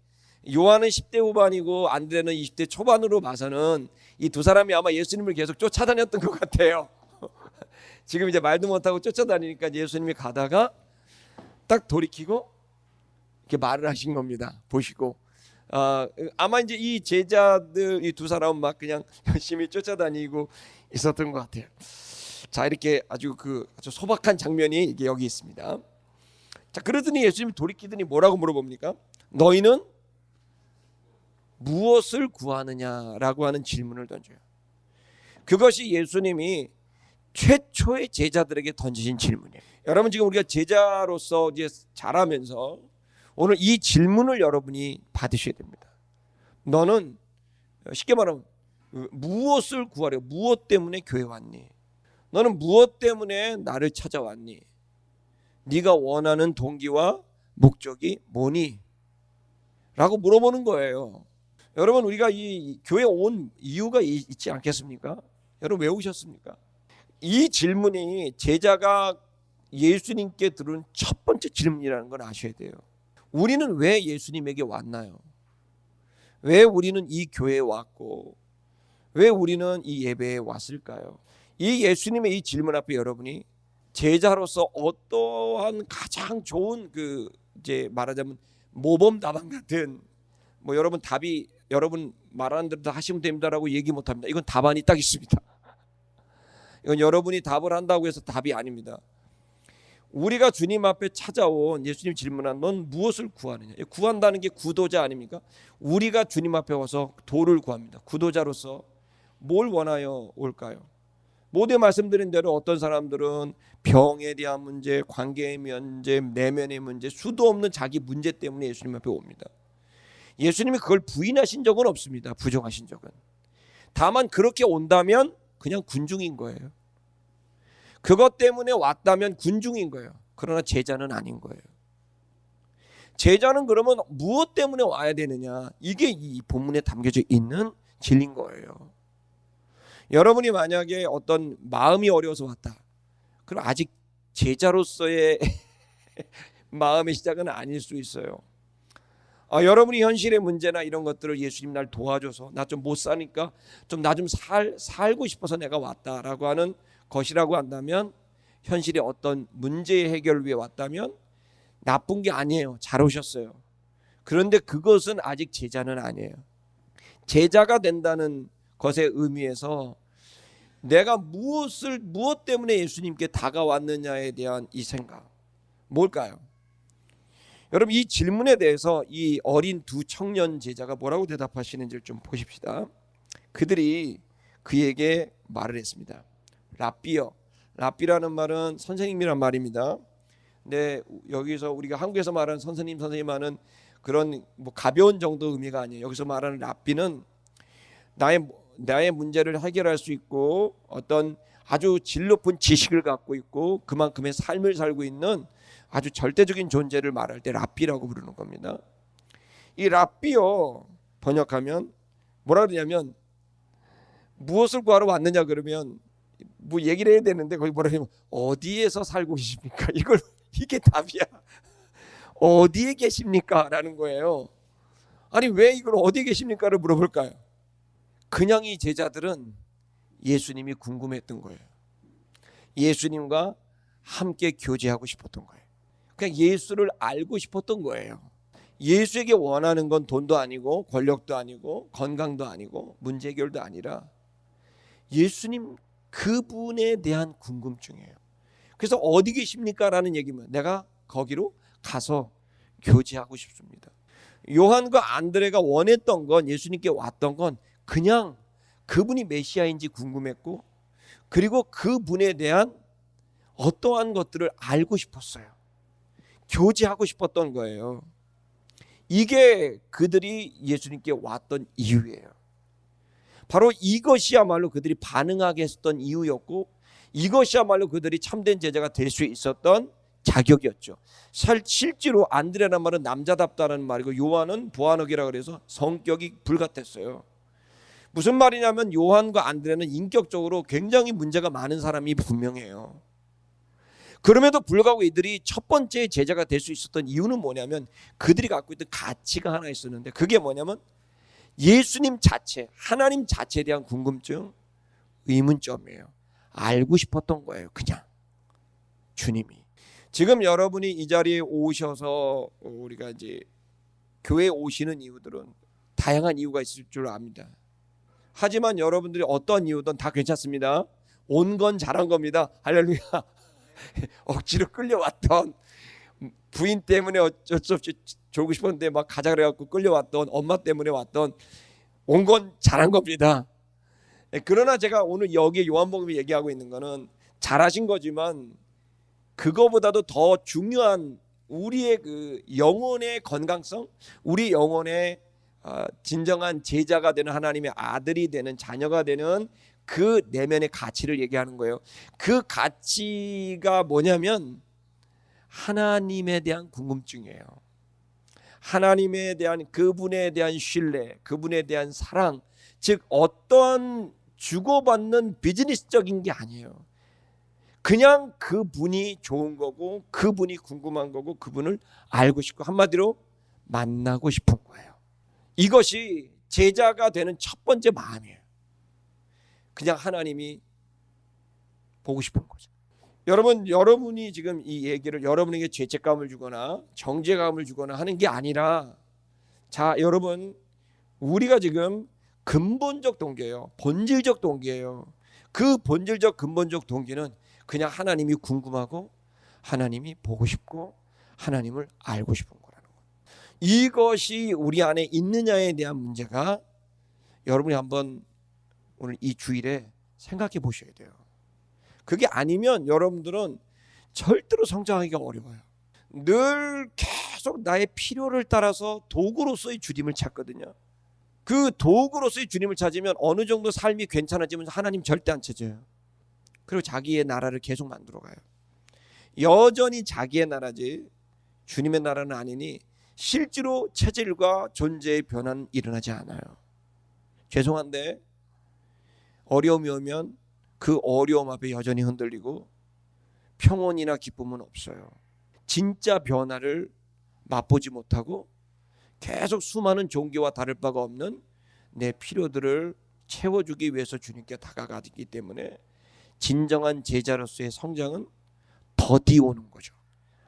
A: 요한은 10대 후반이고 안드레는 20대 초반으로 봐서는 이 두 사람이 아마 예수님을 계속 쫓아다녔던 것 같아요. 지금 이제 말도 못하고 쫓아다니니까 예수님이 가다가 딱 돌이키고 이렇게 말을 하신 겁니다. 보시고 아마 이제 이 제자들 이 두 사람은 막 그냥 열심히 쫓아다니고 있었던 것 같아요. 자, 이렇게 아주 소박한 장면이 이게 여기 있습니다. 자, 그러더니 예수님이 돌이키더니 뭐라고 물어봅니까? 너희는 무엇을 구하느냐라고 하는 질문을 던져요. 그것이 예수님이 최초의 제자들에게 던지신 질문이에요. 여러분 지금 우리가 제자로서 이제 자라면서 오늘 이 질문을 여러분이 받으셔야 됩니다. 너는 쉽게 말하면 무엇을 구하려? 무엇 때문에 교회 왔니? 너는 무엇 때문에 나를 찾아왔니? 네가 원하는 동기와 목적이 뭐니? 라고 물어보는 거예요. 여러분 우리가 이 교회에 온 이유가 있지 않겠습니까? 여러분 외우셨습니까? 이 질문이 제자가 예수님께 들은 첫 번째 질문이라는 걸 아셔야 돼요. 우리는 왜 예수님에게 왔나요? 왜 우리는 이 교회에 왔고 왜 우리는 이 예배에 왔을까요? 이 예수님의 이 질문 앞에 여러분이 제자로서 어떠한 가장 좋은 이제 말하자면 모범 답안 같은 여러분 답이 여러분 말하는 대로 다 하시면 됩니다라고 얘기 못합니다. 이건 답안이 딱 있습니다. 이건 여러분이 답을 한다고 해서 답이 아닙니다. 우리가 주님 앞에 찾아온 예수님 질문한 넌 무엇을 구하느냐? 구한다는 게 구도자 아닙니까? 우리가 주님 앞에 와서 도를 구합니다. 구도자로서 뭘 원하여 올까요? 모두 말씀드린 대로 어떤 사람들은 병에 대한 문제, 관계의 문제, 내면의 문제, 수도 없는 자기 문제 때문에 예수님 앞에 옵니다. 예수님이 그걸 부인하신 적은 없습니다. 부정하신 적은. 다만 그렇게 온다면 그냥 군중인 거예요. 그것 때문에 왔다면 군중인 거예요. 그러나 제자는 아닌 거예요. 제자는 그러면 무엇 때문에 와야 되느냐? 이게 이 본문에 담겨져 있는 진리인 거예요. 여러분이 만약에 어떤 마음이 어려워서 왔다. 그럼 아직 제자로서의 마음의 시작은 아닐 수 있어요. 여러분이 현실의 문제나 이런 것들을 예수님 날 도와줘서 나 좀 못 사니까 좀 나 좀 살고 싶어서 내가 왔다라고 하는 것이라고 한다면, 현실의 어떤 문제 해결을 위해 왔다면 나쁜 게 아니에요. 잘 오셨어요. 그런데 그것은 아직 제자는 아니에요. 제자가 된다는 것의 의미에서 내가 무엇 때문에 예수님께 다가왔느냐에 대한 이 생각, 뭘까요? 여러분, 이 질문에 대해서 이 어린 두 청년 제자가 뭐라고 대답하시는지를 좀 보십시다. 그들이 그에게 말을 했습니다. 랍비여. 랍비라는 말은 선생님이란 말입니다. 근데 여기서 우리가 한국에서 말하는 선생님 하는 그런 가벼운 정도 의미가 아니에요. 여기서 말하는 랍비는 나의 문제를 해결할 수 있고 어떤 아주 질 높은 지식을 갖고 있고 그만큼의 삶을 살고 있는 아주 절대적인 존재를 말할 때 랍비라고 부르는 겁니다. 이 랍비요, 번역하면 뭐라 그러냐면, 무엇을 구하러 왔느냐 그러면 뭐 얘기를 해야 되는데 거기 뭐라 하냐면 어디에서 살고 계십니까? 이게 답이야. 어디에 계십니까? 라는 거예요. 아니, 왜 이걸 어디에 계십니까를 물어볼까요? 그냥 이 제자들은 예수님이 궁금했던 거예요. 예수님과 함께 교제하고 싶었던 거예요. 그냥 예수를 알고 싶었던 거예요. 예수에게 원하는 건 돈도 아니고 권력도 아니고 건강도 아니고 문제 해결도 아니라 예수님 그분에 대한 궁금증이에요. 그래서 어디 계십니까? 라는 얘기면 내가 거기로 가서 교제하고 싶습니다. 요한과 안드레가 원했던 건, 예수님께 왔던 건 그냥 그분이 메시아인지 궁금했고, 그리고 그분에 대한 어떠한 것들을 알고 싶었어요. 교제하고 싶었던 거예요. 이게 그들이 예수님께 왔던 이유예요. 바로 이것이야말로 그들이 반응하게 했었던 이유였고, 이것이야말로 그들이 참된 제자가 될 수 있었던 자격이었죠. 실제로 안드레라는 말은 남자답다라는 말이고, 요한은 보아너기라 그래서 성격이 불같았어요. 무슨 말이냐면 요한과 안드레는 인격적으로 굉장히 문제가 많은 사람이 분명해요. 그럼에도 불구하고 이들이 첫 번째 제자가 될 수 있었던 이유는 뭐냐면, 그들이 갖고 있던 가치가 하나 있었는데, 그게 뭐냐면 예수님 자체, 하나님 자체에 대한 궁금증, 의문점이에요. 알고 싶었던 거예요. 그냥 주님이. 지금 여러분이 이 자리에 오셔서 우리가 이제 교회에 오시는 이유들은 다양한 이유가 있을 줄 압니다. 하지만 여러분들이 어떤 이유든 다 괜찮습니다. 온 건 잘한 겁니다. 할렐루야. 억지로 끌려왔던, 부인 때문에 어쩔 수 없이 졸고 싶었는데 막 가자 그래갖고 끌려왔던, 엄마 때문에 왔던, 온 건 잘한 겁니다. 그러나 제가 오늘 여기 요한복음에 얘기하고 있는 거는 잘하신 거지만, 그거보다도 더 중요한 우리의 그 영혼의 건강성, 우리 영혼의 진정한 제자가 되는, 하나님의 아들이 되는, 자녀가 되는 그 내면의 가치를 얘기하는 거예요. 그 가치가 뭐냐면 하나님에 대한 궁금증이에요. 하나님에 대한, 그분에 대한 신뢰, 그분에 대한 사랑, 즉 어떠한 주고받는 비즈니스적인 게 아니에요. 그냥 그분이 좋은 거고, 그분이 궁금한 거고, 그분을 알고 싶고, 한마디로 만나고 싶은 거예요. 이것이 제자가 되는 첫 번째 마음이에요. 그냥 하나님이 보고 싶은 거죠. 여러분이 지금 이 얘기를 여러분에게 죄책감을 주거나 정죄감을 주거나 하는 게 아니라, 자, 여러분, 우리가 지금 근본적 동기예요. 본질적 동기예요. 그 본질적 근본적 동기는 그냥 하나님이 궁금하고 하나님이 보고 싶고 하나님을 알고 싶은 거라는 거예요. 이것이 우리 안에 있느냐에 대한 문제가 여러분이 한번 오늘 이 주일에 생각해 보셔야 돼요. 그게 아니면 여러분들은 절대로 성장하기가 어려워요. 늘 계속 나의 필요를 따라서 도구로서의 주님을 찾거든요. 그 도구로서의 주님을 찾으면 어느 정도 삶이 괜찮아지면 하나님 절대 안 찾아요. 그리고 자기의 나라를 계속 만들어 가요. 여전히 자기의 나라지 주님의 나라는 아니니 실제로 체질과 존재의 변화는 일어나지 않아요. 죄송한데 어려움이 오면 그 어려움 앞에 여전히 흔들리고 평온이나 기쁨은 없어요. 진짜 변화를 맛보지 못하고 계속 수많은 종교와 다를 바가 없는 내 필요들을 채워주기 위해서 주님께 다가가기 때문에 진정한 제자로서의 성장은 더디 오는 거죠.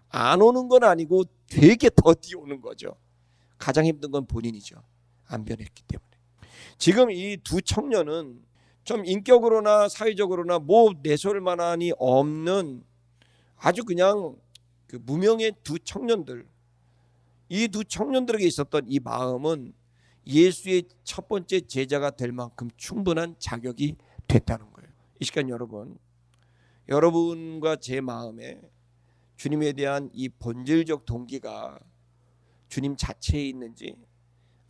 A: 안 오는 건 아니고 되게 더디 오는 거죠. 가장 힘든 건 본인이죠. 안 변했기 때문에. 지금 이 두 청년은 좀 인격으로나 사회적으로나 뭐 내세울 만한이 없는 아주 그냥 그 무명의 두 청년들. 이 두 청년들에게 있었던 이 마음은 예수의 첫 번째 제자가 될 만큼 충분한 자격이 됐다는 거예요. 이 시간 여러분과 제 마음에 주님에 대한 이 본질적 동기가 주님 자체에 있는지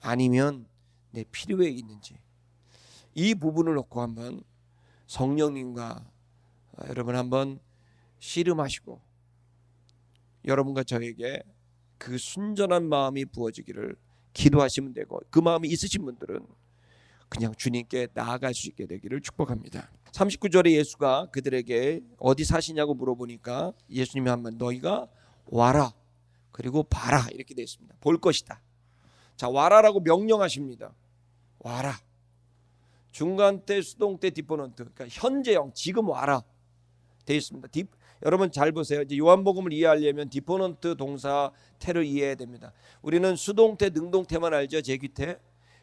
A: 아니면 내 필요에 있는지 이 부분을 놓고 한번 성령님과 여러분 한번 씨름하시고 여러분과 저에게 그 순전한 마음이 부어지기를 기도하시면 되고 그 마음이 있으신 분들은 그냥 주님께 나아갈 수 있게 되기를 축복합니다. 39절에 예수가 그들에게 어디 사시냐고 물어보니까 예수님이 한번 너희가 와라 그리고 봐라 이렇게 되어 있습니다. 볼 것이다. 자, 와라라고 명령하십니다. 와라. 중간때, 수동태, 디포넌트. 그러니까 현재형 지금 와라 되어 있습니다. 여러분 잘 보세요. 이제 요한복음을 이해하려면 디포넌트 동사 태를 이해해야 됩니다. 우리는 수동태, 능동태만 알죠. 제귀태.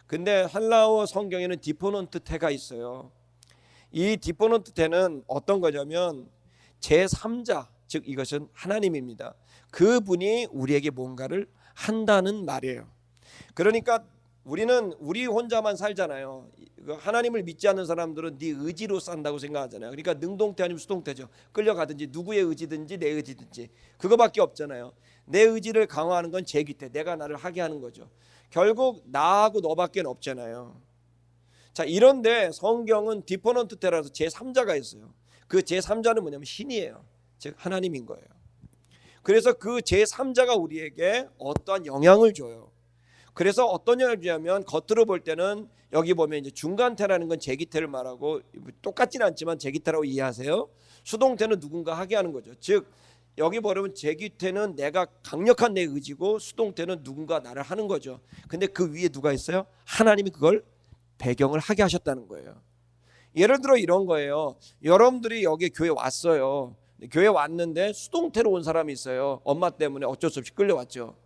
A: 근데 한라어 성경에는 디포넌트 태가 있어요. 이 디포넌트 태는 어떤 거냐면 제3자, 즉 이것은 하나님입니다. 그분이 우리에게 뭔가를 한다는 말이에요. 그러니까 우리는 우리 혼자만 살잖아요. 하나님을 믿지 않는 사람들은 네 의지로 산다고 생각하잖아요. 그러니까 능동태 아니면 수동태죠. 끌려가든지 누구의 의지든지 내 의지든지 그거밖에 없잖아요. 내 의지를 강화하는 건 제귀태, 내가 나를 하게 하는 거죠. 결국 나하고 너밖에 없잖아요. 자, 이런데 성경은 디포넌트 태라서 제3자가 있어요. 그 제3자는 뭐냐면 신이에요. 즉 하나님인 거예요. 그래서 그 제3자가 우리에게 어떠한 영향을 줘요. 그래서 어떤 영향을 주냐면 겉으로 볼 때는 여기 보면 이제 중간태라는 건 제기태를 말하고 똑같지는 않지만 제기태라고 이해하세요. 수동태는 누군가 하게 하는 거죠. 즉 여기 보면 제기태는 내가 강력한 내 의지고 수동태는 누군가 나를 하는 거죠. 근데 그 위에 누가 있어요? 하나님이 그걸 배경을 하게 하셨다는 거예요. 예를 들어 이런 거예요. 여러분들이 여기 교회 왔어요. 교회 왔는데 수동태로 온 사람이 있어요. 엄마 때문에 어쩔 수 없이 끌려왔죠.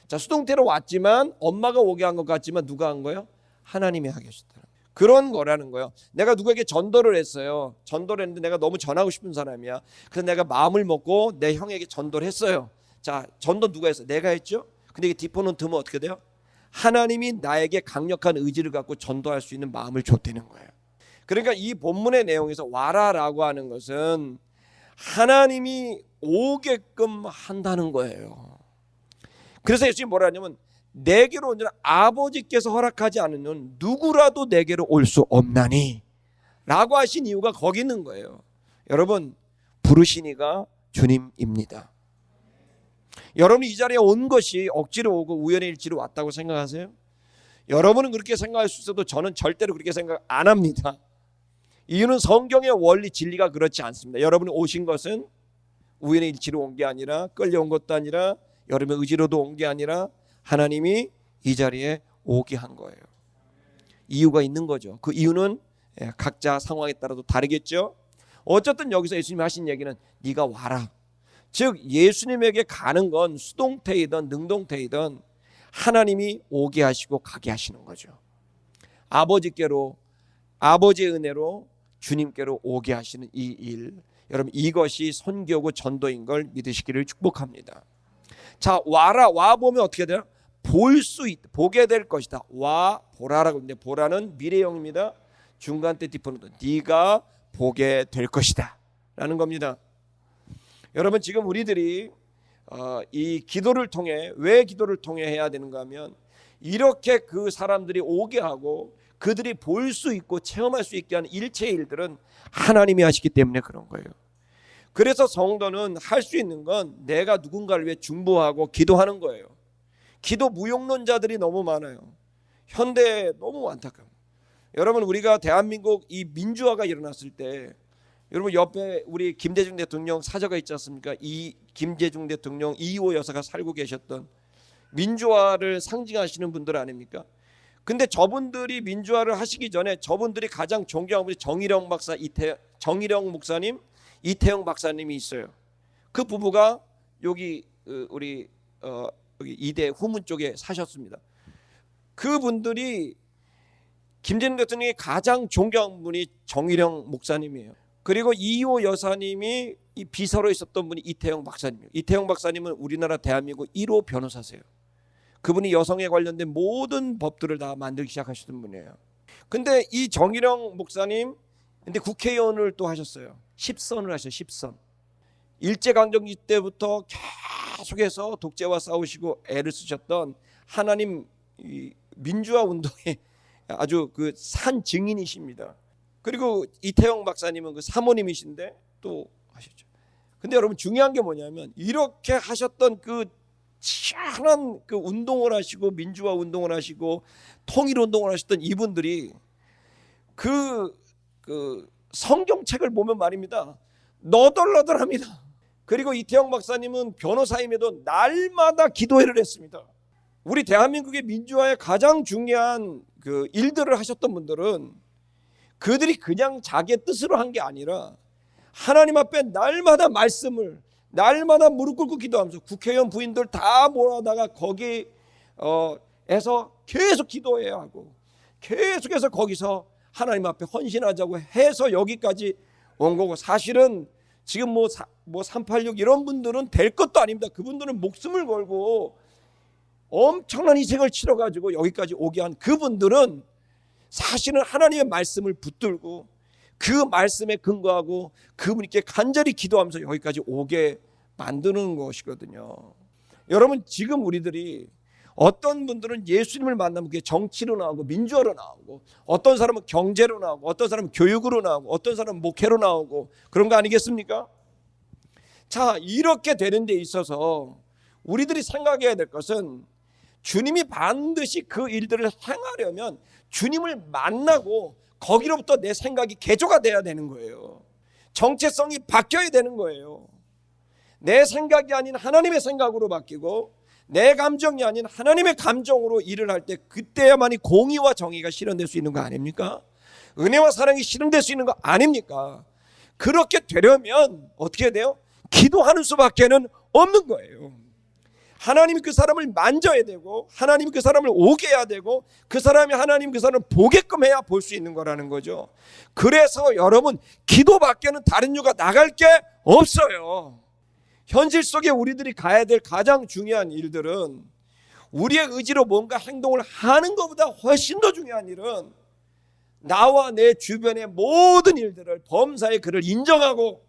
A: 자, 수동태로 왔지만 엄마가 오게 한 것 같지만 누가 한 거예요? 하나님이 하게 하셨다는 거예요. 그런 거라는 거예요. 내가 누구에게 전도를 했어요. 전도를 했는데 내가 너무 전하고 싶은 사람이야. 그래서 내가 마음을 먹고 내 형에게 전도를 했어요. 자, 전도 누가 했어요? 내가 했죠. 근데 이게 디포넌트면 어떻게 돼요? 하나님이 나에게 강력한 의지를 갖고 전도할 수 있는 마음을 줬다는 거예요. 그러니까 이 본문의 내용에서 와라라고 하는 것은 하나님이 오게끔 한다는 거예요. 그래서 예수님이 뭐라 하냐면 내게로 온자는 아버지께서 허락하지 않으면 누구라도 내게로 올 수 없나니 라고 하신 이유가 거기 있는 거예요. 여러분 부르신 이가 주님입니다. 여러분 이 자리에 온 것이 억지로 오고 우연의 일치로 왔다고 생각하세요? 여러분은 그렇게 생각할 수 있어도 저는 절대로 그렇게 생각 안 합니다. 이유는 성경의 원리 진리가 그렇지 않습니다. 여러분이 오신 것은 우연의 일치로 온 게 아니라 끌려온 것도 아니라 여러분의 의지로도 온 게 아니라 하나님이 이 자리에 오게 한 거예요. 이유가 있는 거죠. 그 이유는 각자 상황에 따라도 다르겠죠. 어쨌든 여기서 예수님이 하신 얘기는 네가 와라. 즉 예수님에게 가는 건 수동태이든 능동태이든 하나님이 오게 하시고 가게 하시는 거죠. 아버지께로 아버지의 은혜로 주님께로 오게 하시는 이 일, 여러분 이것이 선교고 전도인 걸 믿으시기를 축복합니다. 자, 와라. 와 보면 어떻게 돼요? 볼 수 있다. 보게 될 것이다. 와 보라라고 하는데 보라는 미래형입니다. 중간때 디포넌트 네가 보게 될 것이다 라는 겁니다. 여러분 지금 우리들이 이 기도를 통해 왜 기도를 통해 해야 되는가 하면 이렇게 그 사람들이 오게 하고 그들이 볼 수 있고 체험할 수 있게 하는 일체의 일들은 하나님이 하시기 때문에 그런 거예요. 그래서 성도는 할 수 있는 건 내가 누군가를 위해 중보하고 기도하는 거예요. 기도 무용론자들이 너무 많아요. 현대에 너무 안타까워요. 여러분 우리가 대한민국 이 민주화가 일어났을 때 여러분 옆에 우리 김대중 대통령 사저가 있지 않습니까? 이 김대중 대통령 2호 여사가 살고 계셨던 민주화를 상징하시는 분들 아닙니까? 근데 저분들이 민주화를 하시기 전에 저분들이 가장 존경하는 분이 정일영 목사님, 이태영 박사님이 있어요. 그 부부가 여기 우리 여기 이대 후문 쪽에 사셨습니다. 그분들이 김대중 대통령이 가장 존경하는 분이 정일영 목사님이에요. 그리고 이호 여사님이 이 비서로 있었던 분이 이태영 박사님이에요. 이태영 박사님은 우리나라 대한민국 1호 변호사세요. 그분이 여성에 관련된 모든 법들을 다 만들기 시작하시던 분이에요. 근데 이 정일영 목사님 근데 국회의원을 또 하셨어요. 10선을 하셨어요. 10선. 일제강점기 때부터 계속해서 독재와 싸우시고 애를 쓰셨던 하나님 민주화 운동의 아주 그 산 증인이십니다. 그리고 이태영 박사님은 그 사모님이신데 또 하셨죠. 근데 여러분 중요한 게 뭐냐면 이렇게 하셨던 그 치열한 그 운동을 하시고 민주화 운동을 하시고 통일 운동을 하셨던 이분들이 그 성경책을 보면 말입니다. 너덜너덜합니다. 그리고 이태영 박사님은 변호사임에도 날마다 기도회를 했습니다. 우리 대한민국의 민주화에 가장 중요한 그 일들을 하셨던 분들은 그들이 그냥 자기의 뜻으로 한 게 아니라 하나님 앞에 날마다 말씀을 날마다 무릎 꿇고 기도하면서 국회의원 부인들 다 모아다가 거기에서 계속 기도해야 하고 계속해서 거기서 하나님 앞에 헌신하자고 해서 여기까지 온 거고 사실은 지금 뭐 386 이런 분들은 될 것도 아닙니다. 그분들은 목숨을 걸고 엄청난 희생을 치러가지고 여기까지 오게 한 그분들은 사실은 하나님의 말씀을 붙들고 그 말씀에 근거하고 그분께 간절히 기도하면서 여기까지 오게 만드는 것이거든요. 여러분 지금 우리들이 어떤 분들은 예수님을 만나면 그게 정치로 나오고 민주화로 나오고 어떤 사람은 경제로 나오고 어떤 사람은 교육으로 나오고 어떤 사람은 목회로 나오고 그런 거 아니겠습니까? 자, 이렇게 되는 데 있어서 우리들이 생각해야 될 것은 주님이 반드시 그 일들을 행하려면 주님을 만나고 거기로부터 내 생각이 개조가 돼야 되는 거예요. 정체성이 바뀌어야 되는 거예요. 내 생각이 아닌 하나님의 생각으로 바뀌고 내 감정이 아닌 하나님의 감정으로 일을 할 때 그때야만이 공의와 정의가 실현될 수 있는 거 아닙니까? 은혜와 사랑이 실현될 수 있는 거 아닙니까? 그렇게 되려면 어떻게 돼요? 기도하는 수밖에는 없는 거예요. 하나님이 그 사람을 만져야 되고 하나님이 그 사람을 오게 해야 되고 그 사람이 하나님 그 사람을 보게끔 해야 볼 수 있는 거라는 거죠. 그래서 여러분 기도밖에는 다른 이유가 나갈 게 없어요. 현실 속에 우리들이 가야 될 가장 중요한 일들은 우리의 의지로 뭔가 행동을 하는 것보다 훨씬 더 중요한 일은 나와 내 주변의 모든 일들을 범사의 그를 인정하고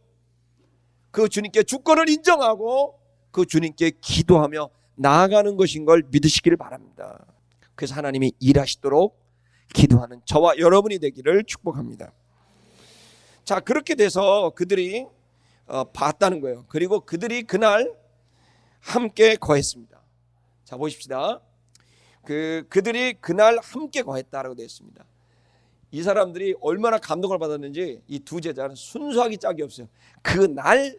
A: 그 주님께 주권을 인정하고 그 주님께 기도하며 나아가는 것인 걸 믿으시기를 바랍니다. 그래서 하나님이 일하시도록 기도하는 저와 여러분이 되기를 축복합니다. 자, 그렇게 돼서 그들이 봤다는 거예요. 그리고 그들이 그날 함께 거했습니다. 자, 보십시다. 그들이 그날 함께 거했다라고 되어 있습니다. 이 사람들이 얼마나 감동을 받았는지 이 두 제자는 순수하기 짝이 없어요. 그날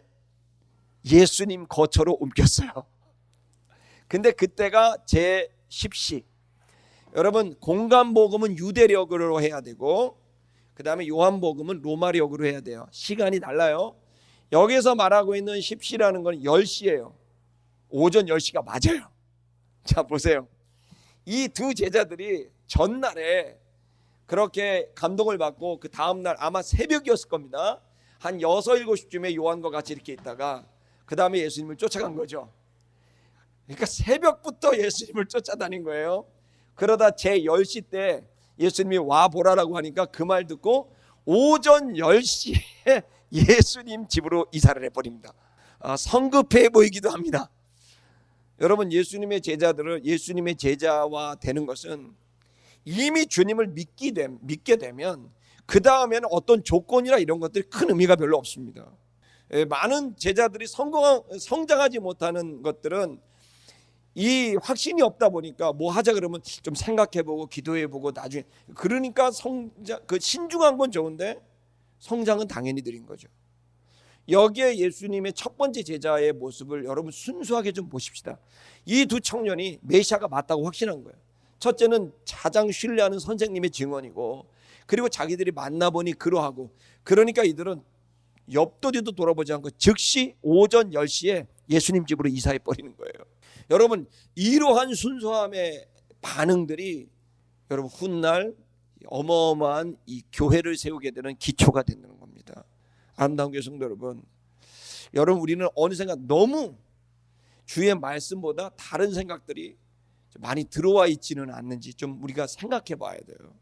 A: 예수님 거처로 옮겼어요. 근데 그때가 제10시. 여러분 공간복음은 유대력으로 해야 되고 그 다음에 요한복음은 로마력으로 해야 돼요. 시간이 달라요. 여기서 말하고 있는 10시라는 건 10시예요. 오전 10시가 맞아요. 자, 보세요. 이 두 제자들이 전날에 그렇게 감동을 받고 그 다음날 아마 새벽이었을 겁니다. 한 6, 7시쯤에 요한과 같이 이렇게 있다가 그 다음에 예수님을 쫓아간 거죠. 그러니까 새벽부터 예수님을 쫓아다닌 거예요. 그러다 제 10시 때 예수님이 와보라라고 하니까 그 말 듣고 오전 10시에 예수님 집으로 이사를 해버립니다. 성급해 보이기도 합니다. 여러분 예수님의 제자들을 예수님의 제자와 되는 것은 이미 주님을 믿게 되면 그 다음에는 어떤 조건이나 이런 것들이 큰 의미가 별로 없습니다. 많은 제자들이 성장하지 못하는 것들은 이 확신이 없다 보니까 뭐 하자 그러면 좀 생각해보고 기도해보고 나중에 그러니까 신중한 건 좋은데 성장은 당연히 느린 거죠. 여기에 예수님의 첫 번째 제자의 모습을 여러분 순수하게 좀 보십시다. 이 두 청년이 메시아가 맞다고 확신한 거예요. 첫째는 가장 신뢰하는 선생님의 증언이고, 그리고 자기들이 만나보니 그러하고, 그러니까 이들은 옆도리도 돌아보지 않고 즉시 오전 10시에 예수님 집으로 이사해 버리는 거예요. 여러분, 이러한 순수함의 반응들이 여러분 훗날 어마어마한 이 교회를 세우게 되는 기초가 되는 겁니다. 아름다운 교회 성도 여러분, 우리는 어느샌가 너무 주의 말씀보다 다른 생각들이 많이 들어와 있지는 않는지 좀 우리가 생각해 봐야 돼요.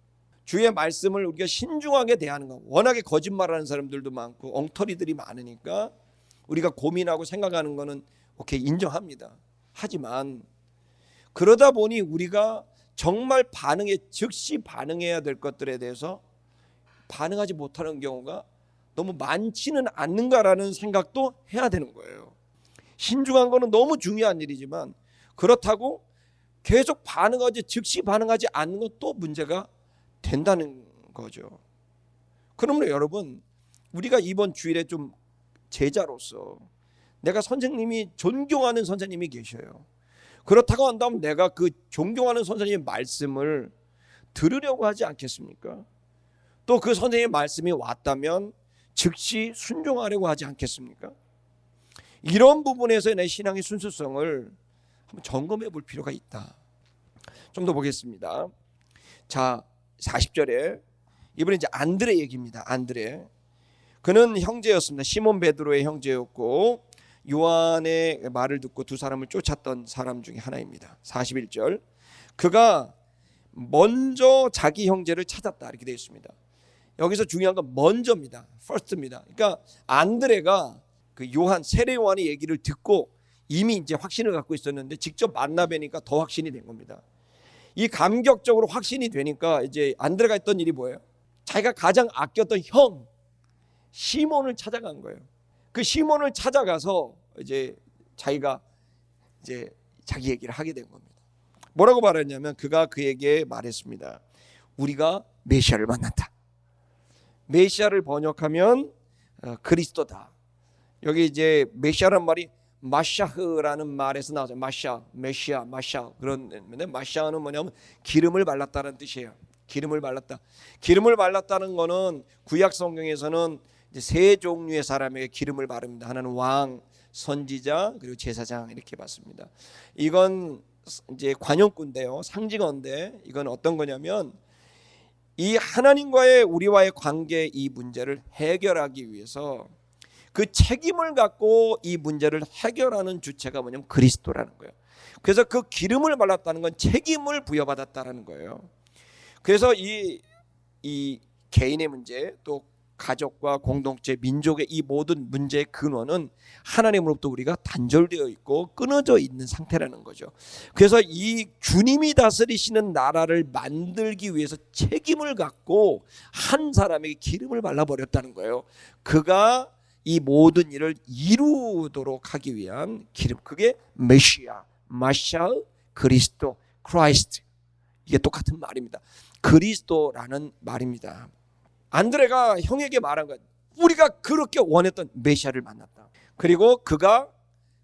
A: 주의 말씀을 우리가 신중하게 대하는 거, 워낙에 거짓말하는 사람들도 많고 엉터리들이 많으니까 우리가 고민하고 생각하는 거는 오케이, 인정합니다. 하지만 그러다 보니 우리가 정말 즉시 반응해야 될 것들에 대해서 반응하지 못하는 경우가 너무 많지는 않는가라는 생각도 해야 되는 거예요. 신중한 거는 너무 중요한 일이지만 그렇다고 계속 즉시 반응하지 않는 건 또 문제가 된다는 거죠. 그러므로 여러분, 우리가 이번 주일에 좀 제자로서 내가 선생님이 존경하는 선생님이 계셔요. 그렇다고 한다면 내가 그 존경하는 선생님의 말씀을 들으려고 하지 않겠습니까? 또 그 선생님의 말씀이 왔다면 즉시 순종하려고 하지 않겠습니까? 이런 부분에서 내 신앙의 순수성을 한번 점검해 볼 필요가 있다. 좀 더 보겠습니다. 자, 40절에 이번에 이제 안드레 얘기입니다. 안드레. 그는 형제였습니다. 시몬 베드로의 형제였고 요한의 말을 듣고 두 사람을 쫓았던 사람 중에 하나입니다. 41절. 그가 먼저 자기 형제를 찾았다 이렇게 되어 있습니다. 여기서 중요한 건 먼저입니다. first입니다. 그러니까 안드레가 그 세례 요한의 얘기를 듣고 이미 이제 확신을 갖고 있었는데 직접 만나 뵈니까 더 확신이 된 겁니다. 이 감격적으로 확신이 되니까 이제 안드레가 했던 일이 뭐예요? 자기가 가장 아꼈던 형 시몬을 찾아간 거예요. 그 시몬을 찾아가서 이제 자기가 이제 자기 얘기를 하게 된 겁니다. 뭐라고 말했냐면 그가 그에게 말했습니다. 우리가 메시아를 만났다. 메시아를 번역하면 그리스도다. 여기 이제 메시아란 말이 마샤흐라는 말에서 나오죠. 메시아. 그런데 마샤는 뭐냐면 기름을 발랐다는 뜻이에요. 기름을 발랐다. 기름을 발랐다는 거는 구약 성경에서는 이제 세 종류의 사람에게 기름을 바릅니다. 하나는 왕, 선지자, 그리고 제사장 이렇게 봤습니다. 이건 이제 관용구인데요. 상징어인데 이건 어떤 거냐면 이 하나님과의 우리와의 관계 이 문제를 해결하기 위해서 그 책임을 갖고 이 문제를 해결하는 주체가 뭐냐면 그리스도라는 거예요. 그래서 그 기름을 발랐다는 건 책임을 부여받았다는 거예요. 그래서 이 개인의 문제 또 가족과 공동체, 민족의 이 모든 문제의 근원은 하나님으로부터 우리가 단절되어 있고 끊어져 있는 상태라는 거죠. 그래서 이 주님이 다스리시는 나라를 만들기 위해서 책임을 갖고 한 사람에게 기름을 발라버렸다는 거예요. 그가 이 모든 일을 이루도록 하기 위한 기름, 그게 메시아, 마샤, 그리스도, 크라이스트, 이게 똑같은 말입니다. 그리스도라는 말입니다. 안드레가 형에게 말한 것, 우리가 그렇게 원했던 메시아를 만났다. 그리고 그가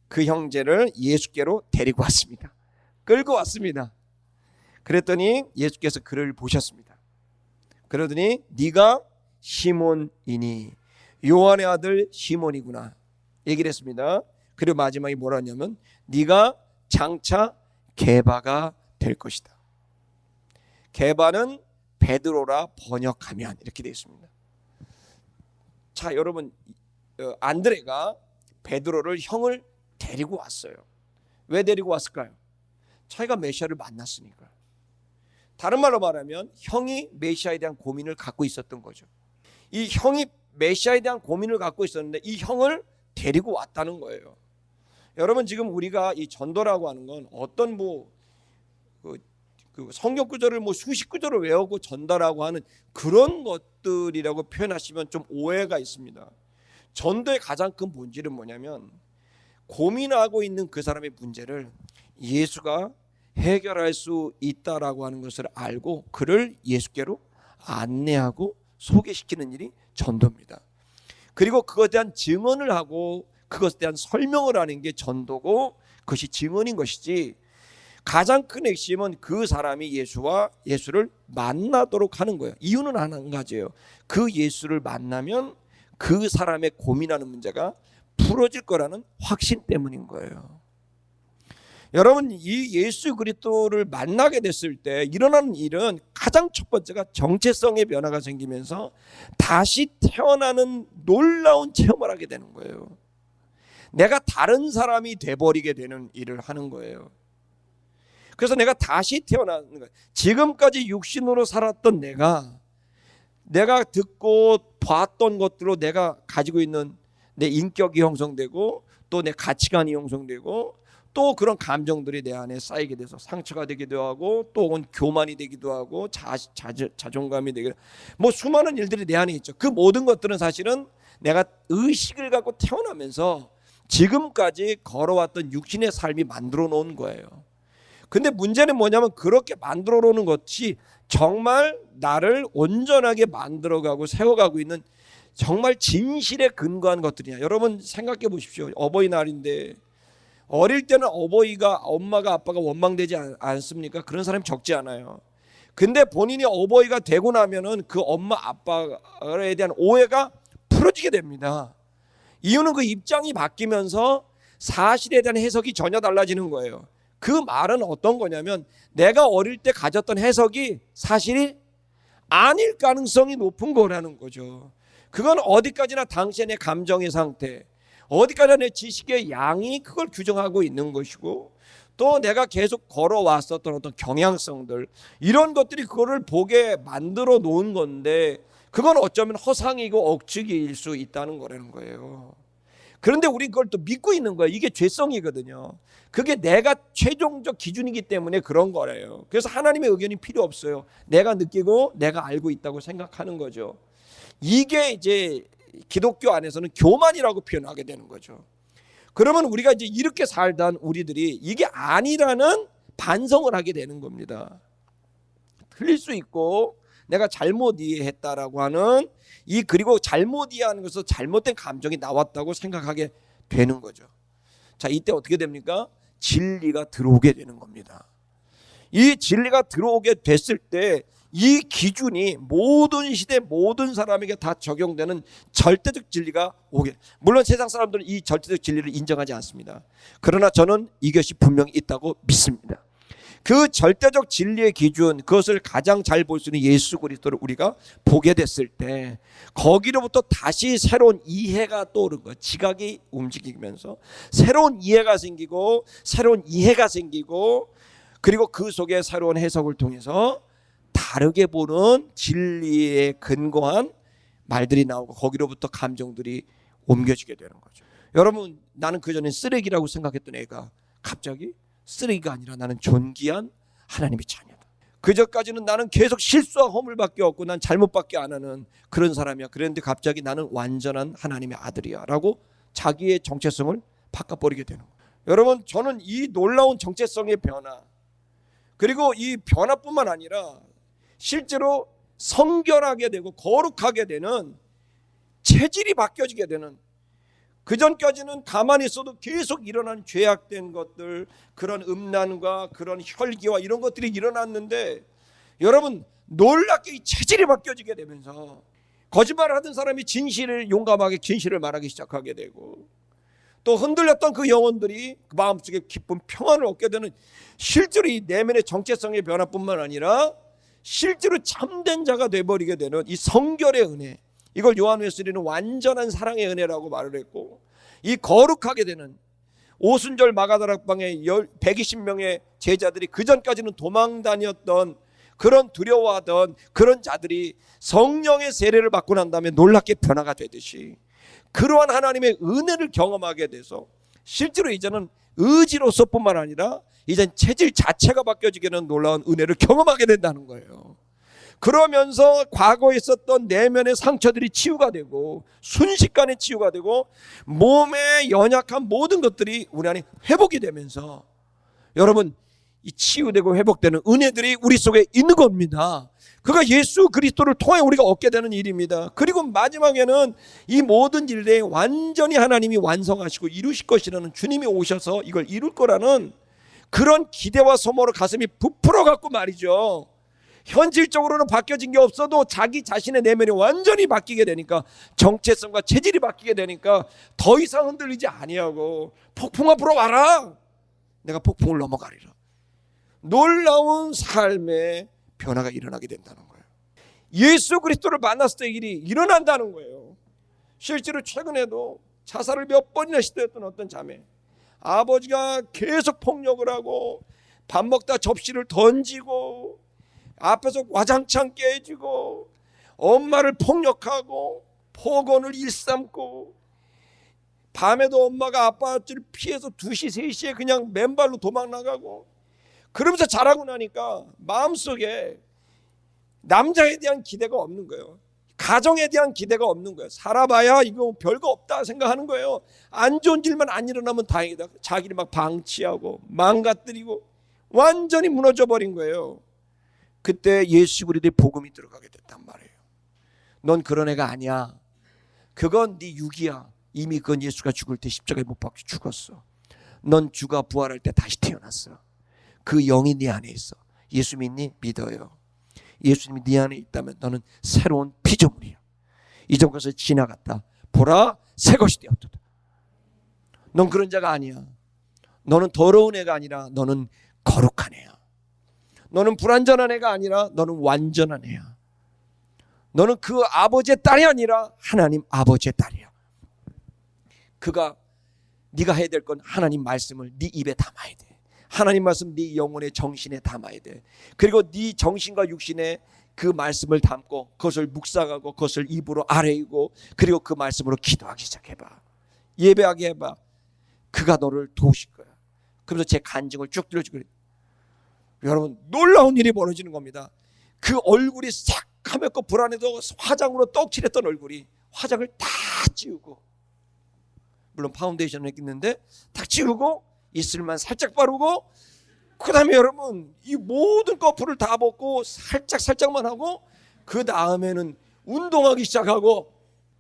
A: 그 형제를 예수께로 데리고 왔습니다. 끌고 왔습니다. 그랬더니 예수께서 그를 보셨습니다. 그러더니 네가 시몬이니 요한의 아들 시몬이구나 얘기를 했습니다. 그리고 마지막에 뭐라 하냐면 네가 장차 게바가 될 것이다. 게바는 베드로라 번역하면 이렇게 되어 있습니다. 자, 여러분, 안드레가 베드로를 형을 데리고 왔어요. 왜 데리고 왔을까요? 자기가 메시아를 만났으니까. 다른 말로 말하면 형이 메시아에 대한 고민을 갖고 있었던 거죠. 이 형이 메시아에 대한 고민을 갖고 있었는데 이 형을 데리고 왔다는 거예요. 여러분, 지금 우리가 이 전도라고 하는 건 어떤 그 성경 구절을 수십 구절을 외우고 전달하고 하는 그런 것들이라고 표현하시면 좀 오해가 있습니다. 전도의 가장 큰 본질은 뭐냐면 고민하고 있는 그 사람의 문제를 예수가 해결할 수 있다라고 하는 것을 알고 그를 예수께로 안내하고 소개시키는 일이 전도입니다. 그리고 그것에 대한 증언을 하고 그것에 대한 설명을 하는 게 전도고 그것이 증언인 것이지, 가장 큰 핵심은 그 사람이 예수를 만나도록 하는 거예요. 이유는 한 가지예요. 그 예수를 만나면 그 사람의 고민하는 문제가 풀어질 거라는 확신 때문인 거예요. 여러분, 이 예수 그리스도를 만나게 됐을 때 일어나는 일은 가장 첫 번째가 정체성의 변화가 생기면서 다시 태어나는 놀라운 체험을 하게 되는 거예요. 내가 다른 사람이 돼버리게 되는 일을 하는 거예요. 그래서 내가 다시 태어나는 거예요. 지금까지 육신으로 살았던 내가 듣고 봤던 것들로 내가 가지고 있는 내 인격이 형성되고 또 내 가치관이 형성되고 또 그런 감정들이 내 안에 쌓이게 돼서 상처가 되기도 하고 또 혹은 교만이 되기도 하고 자존감이 되기도, 뭐 수많은 일들이 내 안에 있죠. 그 모든 것들은 사실은 내가 의식을 갖고 태어나면서 지금까지 걸어왔던 육신의 삶이 만들어 놓은 거예요. 근데 문제는 뭐냐면 그렇게 만들어 놓는 것이 정말 나를 온전하게 만들어가고 세워가고 있는 정말 진실에 근거한 것들이냐. 여러분 생각해 보십시오. 어버이날인데 어릴 때는 엄마가 아빠가 원망되지 않습니까? 그런 사람이 적지 않아요. 근데 본인이 어버이가 되고 나면은 그 엄마 아빠에 대한 오해가 풀어지게 됩니다. 이유는 그 입장이 바뀌면서 사실에 대한 해석이 전혀 달라지는 거예요. 그 말은 어떤 거냐면 내가 어릴 때 가졌던 해석이 사실이 아닐 가능성이 높은 거라는 거죠. 그건 어디까지나 당시의 내 감정의 상태, 어디까지나 내 지식의 양이 그걸 규정하고 있는 것이고 또 내가 계속 걸어왔었던 어떤 경향성들, 이런 것들이 그거를 보게 만들어 놓은 건데 그건 어쩌면 허상이고 억측일 수 있다는 거라는 거예요. 그런데 우리 그걸 또 믿고 있는 거예요. 이게 죄성이거든요. 그게 내가 최종적 기준이기 때문에 그런 거래요. 그래서 하나님의 의견이 필요 없어요. 내가 느끼고 내가 알고 있다고 생각하는 거죠. 이게 이제 기독교 안에서는 교만이라고 표현하게 되는 거죠. 그러면 우리가 이제 이렇게 살던 우리들이 이게 아니라는 반성을 하게 되는 겁니다. 틀릴 수 있고 내가 잘못 이해했다라고 하는 그리고 잘못 이해하는 것에서 잘못된 감정이 나왔다고 생각하게 되는 거죠. 자, 이때 어떻게 됩니까? 진리가 들어오게 되는 겁니다. 이 진리가 들어오게 됐을 때 이 기준이 모든 시대 모든 사람에게 다 적용되는 절대적 진리가 오게. 물론 세상 사람들은 이 절대적 진리를 인정하지 않습니다. 그러나 저는 이것이 분명히 있다고 믿습니다. 그 절대적 진리의 기준, 그것을 가장 잘 볼 수 있는 예수 그리스도를 우리가 보게 됐을 때 거기로부터 다시 새로운 이해가 떠오른 거예요. 지각이 움직이면서 새로운 이해가 생기고 새로운 이해가 생기고 그리고 그 속에 새로운 해석을 통해서 다르게 보는 진리에 근거한 말들이 나오고 거기로부터 감정들이 옮겨지게 되는 거죠. 여러분, 나는 그전에 쓰레기라고 생각했던 애가 갑자기 쓰레기가 아니라 나는 존귀한 하나님의 자녀다. 그전까지는 나는 계속 실수와 허물밖에 없고 난 잘못밖에 안 하는 그런 사람이야. 그런데 갑자기 나는 완전한 하나님의 아들이야 라고 자기의 정체성을 바꿔버리게 되는 거예요. 여러분, 저는 이 놀라운 정체성의 변화, 그리고 이 변화뿐만 아니라 실제로 성결하게 되고 거룩하게 되는 체질이 바뀌어지게 되는, 그전까지는 가만히 있어도 계속 일어난 죄악된 것들, 그런 음란과 그런 혈기와 이런 것들이 일어났는데 여러분 놀랍게 이 체질이 바뀌어지게 되면서 거짓말을 하던 사람이 용감하게 진실을 말하기 시작하게 되고 또 흔들렸던 그 영혼들이 그 마음속에 기쁜 평안을 얻게 되는, 실제로 이 내면의 정체성의 변화뿐만 아니라 실제로 참된 자가 되어버리게 되는 이 성결의 은혜, 이걸 요한 웨슬리는 완전한 사랑의 은혜라고 말을 했고, 이 거룩하게 되는 오순절 마가다락방에 120명의 제자들이 그전까지는 도망 다녔던 그런 두려워하던 그런 자들이 성령의 세례를 받고 난 다음에 놀랍게 변화가 되듯이 그러한 하나님의 은혜를 경험하게 돼서 실제로 이제는 의지로서뿐만 아니라 이젠 체질 자체가 바뀌어지게 되는 놀라운 은혜를 경험하게 된다는 거예요. 그러면서 과거에 있었던 내면의 상처들이 치유가 되고 순식간에 치유가 되고 몸에 연약한 모든 것들이 우리 안에 회복이 되면서 여러분 이 치유되고 회복되는 은혜들이 우리 속에 있는 겁니다. 그가 예수 그리스도를 통해 우리가 얻게 되는 일입니다. 그리고 마지막에는 이 모든 일에 완전히 하나님이 완성하시고 이루실 것이라는, 주님이 오셔서 이걸 이룰 거라는 그런 기대와 소망으로 가슴이 부풀어 갖고 말이죠. 현실적으로는 바뀌어진 게 없어도 자기 자신의 내면이 완전히 바뀌게 되니까, 정체성과 체질이 바뀌게 되니까 더 이상 흔들리지 아니하고 폭풍 앞으로 와라, 내가 폭풍을 넘어가리라. 놀라운 삶의 변화가 일어나게 된다는 거예요. 예수 그리스도를 만났을 때 일이 일어난다는 거예요. 실제로 최근에도 자살을 몇 번이나 시도했던 어떤 자매, 아버지가 계속 폭력을 하고 밥 먹다 접시를 던지고 앞에서 와장창 깨지고 엄마를 폭력하고 폭언을 일삼고, 밤에도 엄마가 아빠를 피해서 2시 3시에 그냥 맨발로 도망 나가고, 그러면서 자라고 나니까 마음속에 남자에 대한 기대가 없는 거예요. 가정에 대한 기대가 없는 거예요. 살아봐야 이거 별거 없다 생각하는 거예요. 안 좋은 일만 안 일어나면 다행이다. 자기를 막 방치하고 망가뜨리고 완전히 무너져 버린 거예요. 그때 예수 그리스도의 복음이 들어가게 됐단 말이에요. 넌 그런 애가 아니야. 그건 네 육이야. 이미 그건 예수가 죽을 때 십자가에 못 박혀 죽었어. 넌 주가 부활할 때 다시 태어났어. 그 영이 네 안에 있어. 예수 믿니? 믿어요. 예수님이 네 안에 있다면 너는 새로운 피조물이야. 이전 것을 지나갔다. 보라, 새 것이 되었도다. 넌 그런 자가 아니야. 너는 더러운 애가 아니라 너는 거룩한 애야. 너는 불완전한 애가 아니라 너는 완전한 애야. 너는 그 아버지의 딸이 아니라 하나님 아버지의 딸이야. 그가 네가 해야 될 건 하나님 말씀을 네 입에 담아야 돼. 하나님 말씀 네 영혼의 정신에 담아야 돼. 그리고 네 정신과 육신에 그 말씀을 담고 그것을 묵상하고 그것을 입으로 아뢰고, 그리고 그 말씀으로 기도하기 시작해봐. 예배하게 해봐. 그가 너를 도우실 거야. 그러면서 제 간증을 쭉 들려주고, 여러분 놀라운 일이 벌어지는 겁니다. 그 얼굴이 새카맣고 불안해도 화장으로 떡칠했던 얼굴이 화장을 다 지우고, 물론 파운데이션을 했는데 다 지우고 이슬만 살짝 바르고, 그 다음에 여러분 이 모든 거풀을 다 벗고 살짝만 하고, 그 다음에는 운동하기 시작하고,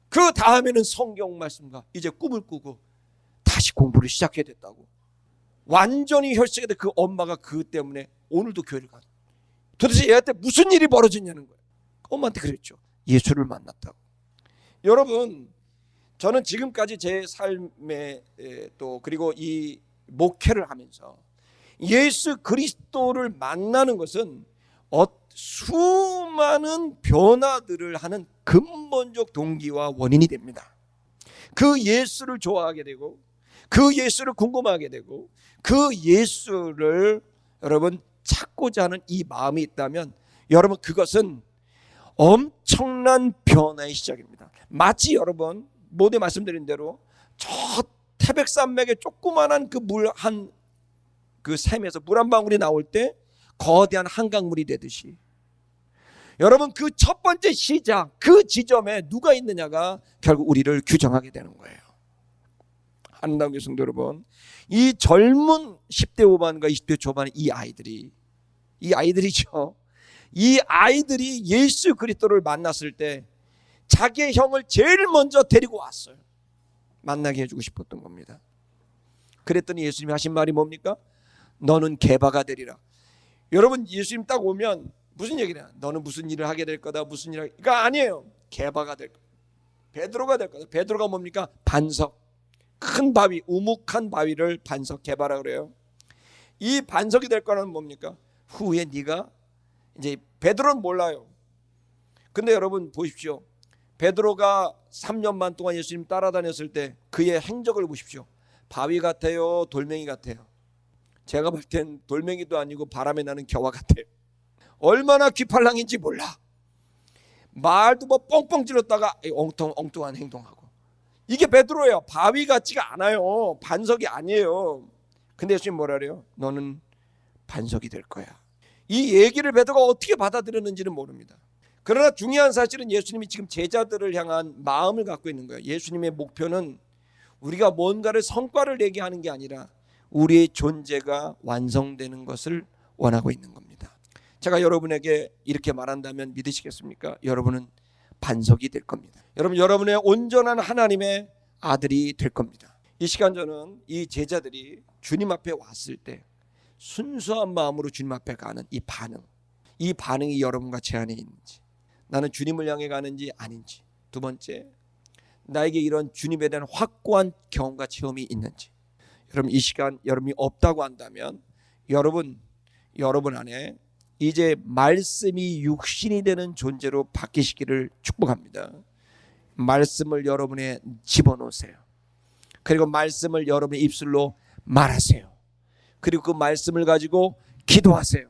A: 그 다음에는 성경 말씀과 이제 꿈을 꾸고 다시 공부를 시작해야 됐다고. 완전히 혈색이 된 그 엄마가 그 때문에 오늘도 교회를 가요. 도대체 얘한테 무슨 일이 벌어졌냐는 거예요. 엄마한테 그랬죠. 예수를 만났다고. 여러분, 저는 지금까지 제 삶에 또 그리고 이 목회를 하면서 예수 그리스도를 만나는 것은 수많은 변화들을 하는 근본적 동기와 원인이 됩니다. 그 예수를 좋아하게 되고, 그 예수를 궁금하게 되고, 그 예수를 여러분 찾고자 하는 이 마음이 있다면, 여러분 그것은 엄청난 변화의 시작입니다. 마치 여러분 모두 말씀드린 대로 저 태백산맥에 조그만한 그 물 한 그 샘에서 물 한 방울이 나올 때 거대한 한강물이 되듯이, 여러분 그 첫 번째 시작, 그 지점에 누가 있느냐가 결국 우리를 규정하게 되는 거예요. 아름다운 성도 여러분, 이 젊은 10대 후반과 20대 초반의 이 아이들이죠. 이 아이들이 예수 그리스도를 만났을 때 자기의 형을 제일 먼저 데리고 왔어요. 만나게 해주고 싶었던 겁니다. 그랬더니 예수님이 하신 말이 뭡니까? 너는 게바가 되리라. 여러분 예수님 딱 오면 무슨 얘기냐? 너는 무슨 일을 하게 될 거다, 무슨 일을 하게, 이거 아니에요. 게바가 될 거다. 베드로가 될 거다. 베드로가 뭡니까? 반석, 큰 바위, 우묵한 바위를 반석 게바라 그래요. 이 반석이 될 거는 뭡니까? 후에 네가 이제, 베드로는 몰라요. 근데 여러분 보십시오. 베드로가 3년 반 동안 예수님 따라다녔을 때 그의 행적을 보십시오. 바위 같아요, 돌멩이 같아요? 제가 볼 땐 돌멩이도 아니고 바람에 나는 겨와 같아요. 얼마나 귀팔랑인지 몰라. 말도 뭐 뻥뻥 찔렀다가 엉뚱한 행동하고. 이게 베드로예요. 바위 같지가 않아요. 반석이 아니에요. 근데 예수님 뭐라 그래요? 너는 반석이 될 거야. 이 얘기를 베드로가 어떻게 받아들였는지는 모릅니다. 그러나 중요한 사실은 예수님이 지금 제자들을 향한 마음을 갖고 있는 거예요. 예수님의 목표는 우리가 뭔가를 성과를 내게 하는 게 아니라 우리의 존재가 완성되는 것을 원하고 있는 겁니다. 제가 여러분에게 이렇게 말한다면 믿으시겠습니까? 여러분은 반석이 될 겁니다. 여러분의 온전한 하나님의 아들이 될 겁니다. 이 시간 저는 이 제자들이 주님 앞에 왔을 때 순수한 마음으로 주님 앞에 가는 이 반응이 여러분과 제 안에 있는지, 나는 주님을 향해 가는지 아닌지, 두 번째, 나에게 이런 주님에 대한 확고한 경험과 체험이 있는지. 여러분, 이 시간 여러분이 없다고 한다면 여러분 안에 이제 말씀이 육신이 되는 존재로 바뀌시기를 축복합니다. 말씀을 여러분의 집어넣으세요. 그리고 말씀을 여러분의 입술로 말하세요. 그리고 그 말씀을 가지고 기도하세요.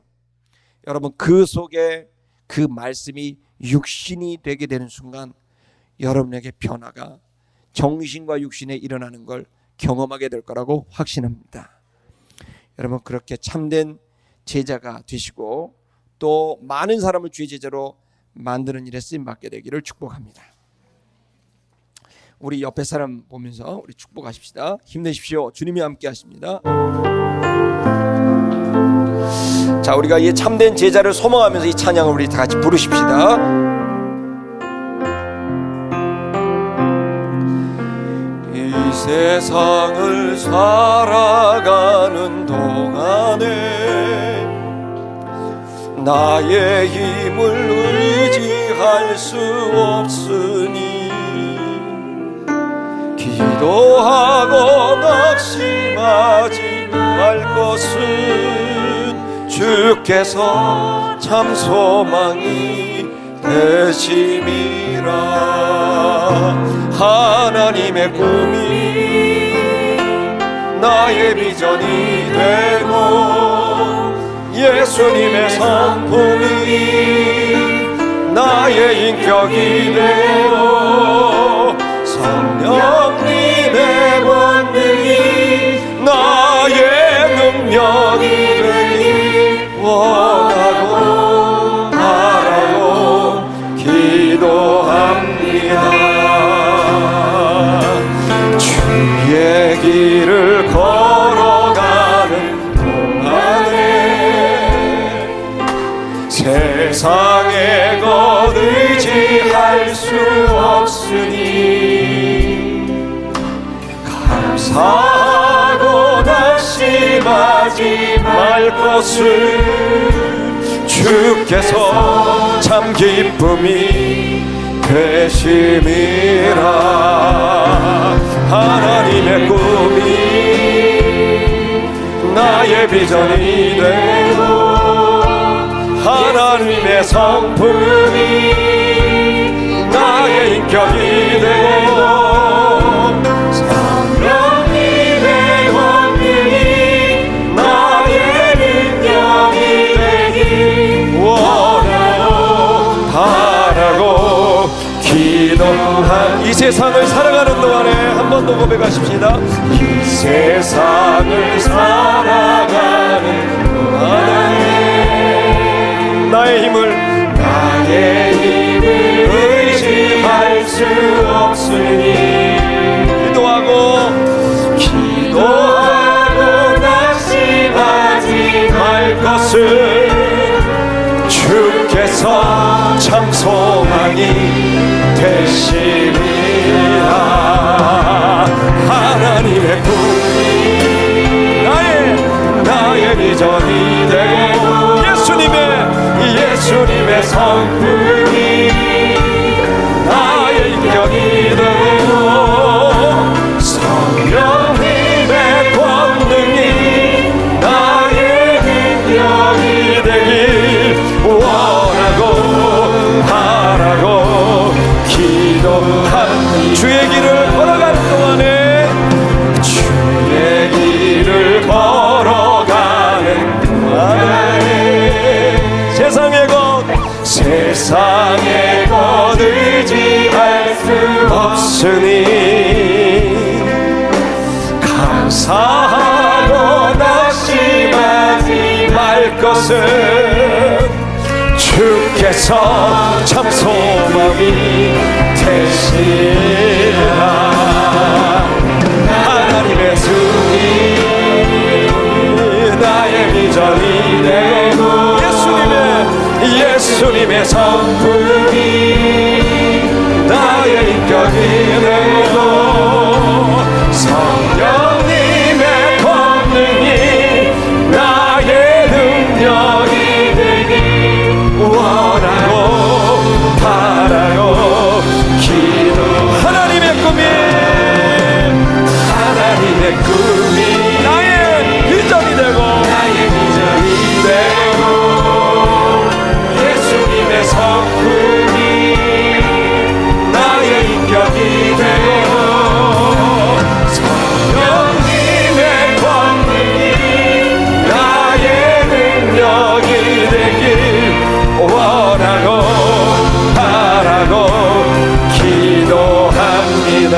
A: 여러분, 그 속에 그 말씀이 육신이 되게 되는 순간 여러분에게 변화가 정신과 육신에 일어나는 걸 경험하게 될 거라고 확신합니다. 여러분, 그렇게 참된 제자가 되시고 또 많은 사람을 주의 제자로 만드는 일에 쓰임받게 되기를 축복합니다. 우리 옆에 사람 보면서 우리 축복하십시다. 힘내십시오. 주님이 함께 하십니다. 자, 우리가 이 참된 제자를 소망하면서 이 찬양을 우리 다 같이 부르십시다. 이 세상을 살아가는 동안에 나의 힘을 의지할 수 없으니 기도하고 낙심하지 말 것은 주께서 참 소망이 되심이라. 하나님의 꿈이 나의 비전이 되고 예수님의 성품이 나의 인격이 되고 성령님의 권능이 나의 능력이 되기 원하고 바라고 기도합니다. 주의 길을 걸어가는 동안에 세상의 것 의지할 수 없으니 감사하고 낙심하지 말 것을 주께서 참 기쁨이 되심이라. 하나님의 꿈이 나의 비전이 되고 하나님의 성품이 나의 인격이 되고 성령님의 권능이 나의 능력이 되기 원하고 바라고 기도한 이 세상을 살아가는 동안에 한 번 더 고백하십시다. 이 세상을 살아가는 동안에 나의 힘을 의지할 수 없으니 기도하고 낙심하지 말 것을 주께서 참 소망이 되시리라. 하나님의 꿈이 나의 비전이 되고 예수님의 성품이 나의 인격이 되고 성령님의 권능이 나의 능력이 되길 원하고 바라고 기도한 주의 길을 걸어가는 동안에 세상의 것 의지할 수 없으니 감사하고 낙심하지 말 것은 주께서 참 소망이 되시라. 하나님의 숨이 나의 비전이 되고 예수님의 예수님의 성품이 나의 인격이 되고 성령님의 권능이 나의 능력이 되길 원하고 바라요 기도. 하나님의 꿈이 나의 비전이 되고 예수님의 성품이 나의 인격이 되고 성령님의 권능이 나의 능력이 되길 원하고 바라고 기도합니다.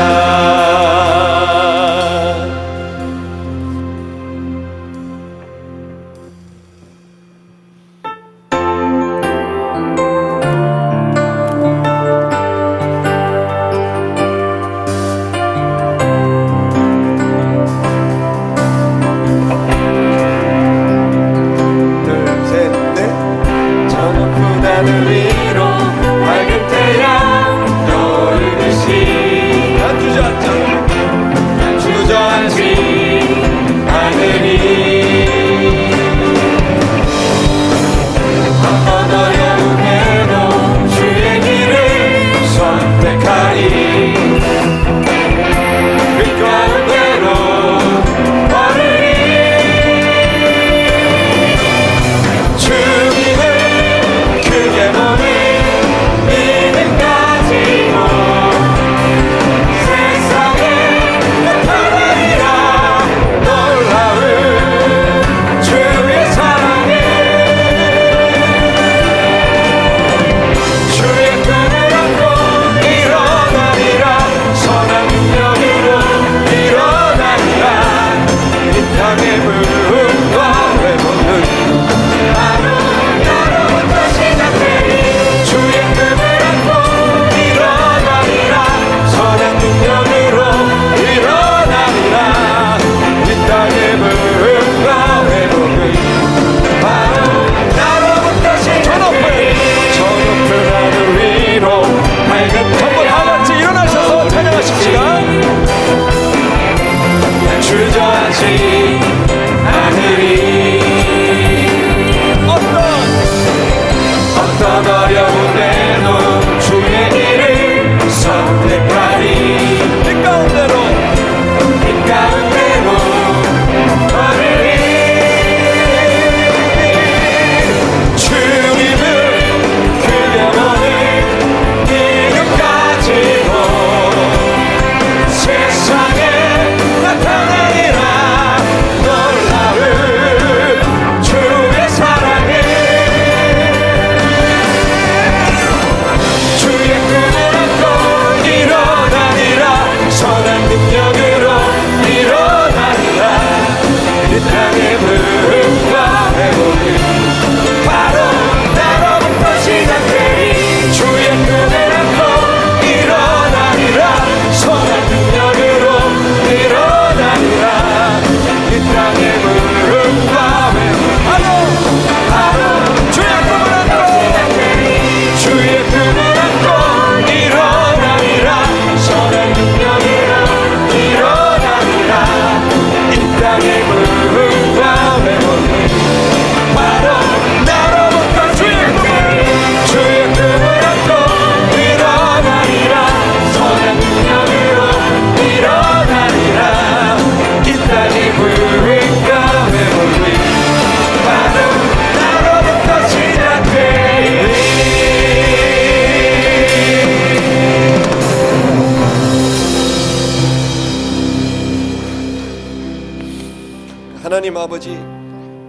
A: 하나님 아버지,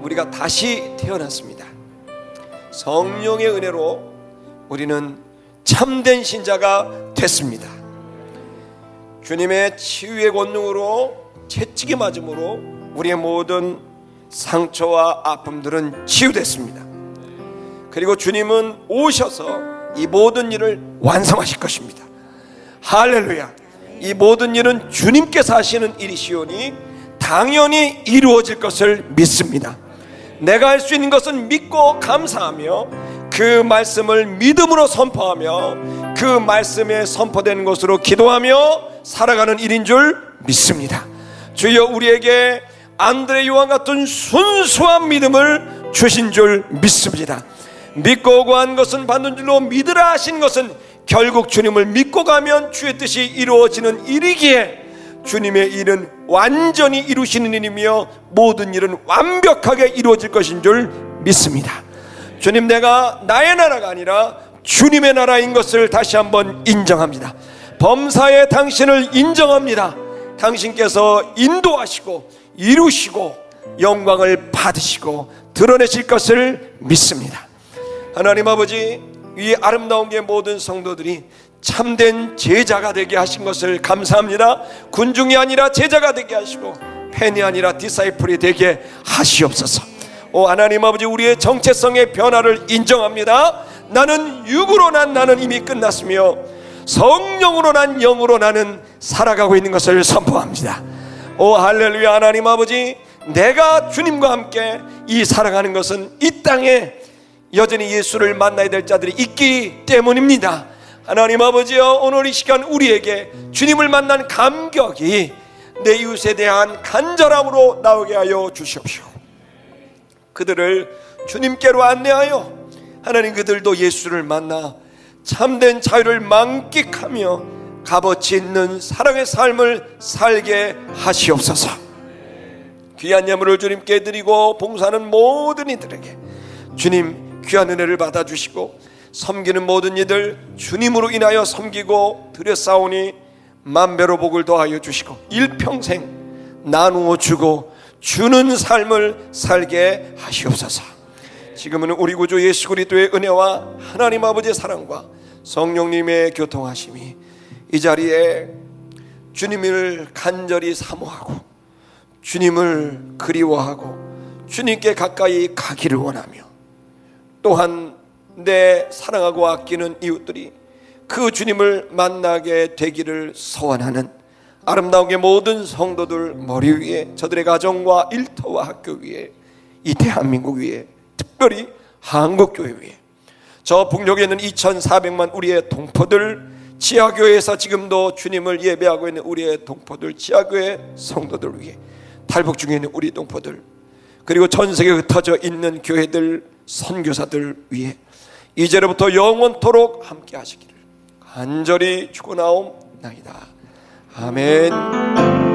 A: 우리가 다시 태어났습니다. 성령의 은혜로 우리는 참된 신자가 됐습니다. 주님의 치유의 권능으로 채찍이 맞음으로 우리의 모든 상처와 아픔들은 치유됐습니다. 그리고 주님은 오셔서 이 모든 일을 완성하실 것입니다. 할렐루야. 이 모든 일은 주님께서 하시는 일이시오니 당연히 이루어질 것을 믿습니다. 내가 할 수 있는 것은 믿고 감사하며 그 말씀을 믿음으로 선포하며 그 말씀에 선포된 것으로 기도하며 살아가는 일인 줄 믿습니다. 주여 우리에게 안드레 요한 같은 순수한 믿음을 주신 줄 믿습니다. 믿고 구한 것은 받는 줄로 믿으라 하신 것은 결국 주님을 믿고 가면 주의 뜻이 이루어지는 일이기에 주님의 일은 완전히 이루시는 일이며 모든 일은 완벽하게 이루어질 것인 줄 믿습니다. 주님, 내가 나의 나라가 아니라 주님의 나라인 것을 다시 한번 인정합니다. 범사에 당신을 인정합니다. 당신께서 인도하시고 이루시고 영광을 받으시고 드러내실 것을 믿습니다. 하나님 아버지, 이 아름다운 게 모든 성도들이 참된 제자가 되게 하신 것을 감사합니다. 군중이 아니라 제자가 되게 하시고 팬이 아니라 디사이플이 되게 하시옵소서. 오 하나님 아버지, 우리의 정체성의 변화를 인정합니다. 나는 육으로 난 나는 이미 끝났으며 성령으로 난 영으로 나는 살아가고 있는 것을 선포합니다. 오 할렐루야. 하나님 아버지, 내가 주님과 함께 이 살아가는 것은 이 땅에 여전히 예수를 만나야 될 자들이 있기 때문입니다. 하나님 아버지여, 오늘 이 시간 우리에게 주님을 만난 감격이 내 이웃에 대한 간절함으로 나오게 하여 주시옵시고, 그들을 주님께로 안내하여 하나님 그들도 예수를 만나 참된 자유를 만끽하며 값어치 있는 사랑의 삶을 살게 하시옵소서. 귀한 예물을 주님께 드리고 봉사하는 모든 이들에게 주님 귀한 은혜를 받아주시고, 섬기는 모든 이들 주님으로 인하여 섬기고 드렸사오니 만배로 복을 더하여 주시고 일평생 나누어 주고 주는 삶을 살게 하시옵소서. 지금은 우리 구주 예수 그리스도의 은혜와 하나님 아버지의 사랑과 성령님의 교통하심이 이 자리에 주님을 간절히 사모하고 주님을 그리워하고 주님께 가까이 가기를 원하며, 또한 내 사랑하고 아끼는 이웃들이 그 주님을 만나게 되기를 소원하는 아름다운 게 모든 성도들 머리 위에, 저들의 가정과 일터와 학교 위에, 이 대한민국 위에, 특별히 한국교회 위에, 저 북녘에 있는 2,400만 우리의 동포들, 지하교회에서 지금도 주님을 예배하고 있는 우리의 동포들, 지하교회 성도들 위에, 탈북 중에 있는 우리 동포들, 그리고 전 세계에 흩어져 있는 교회들, 선교사들 위에 이제로부터 영원토록 함께 하시기를 간절히 축원하옵나이다. 아멘.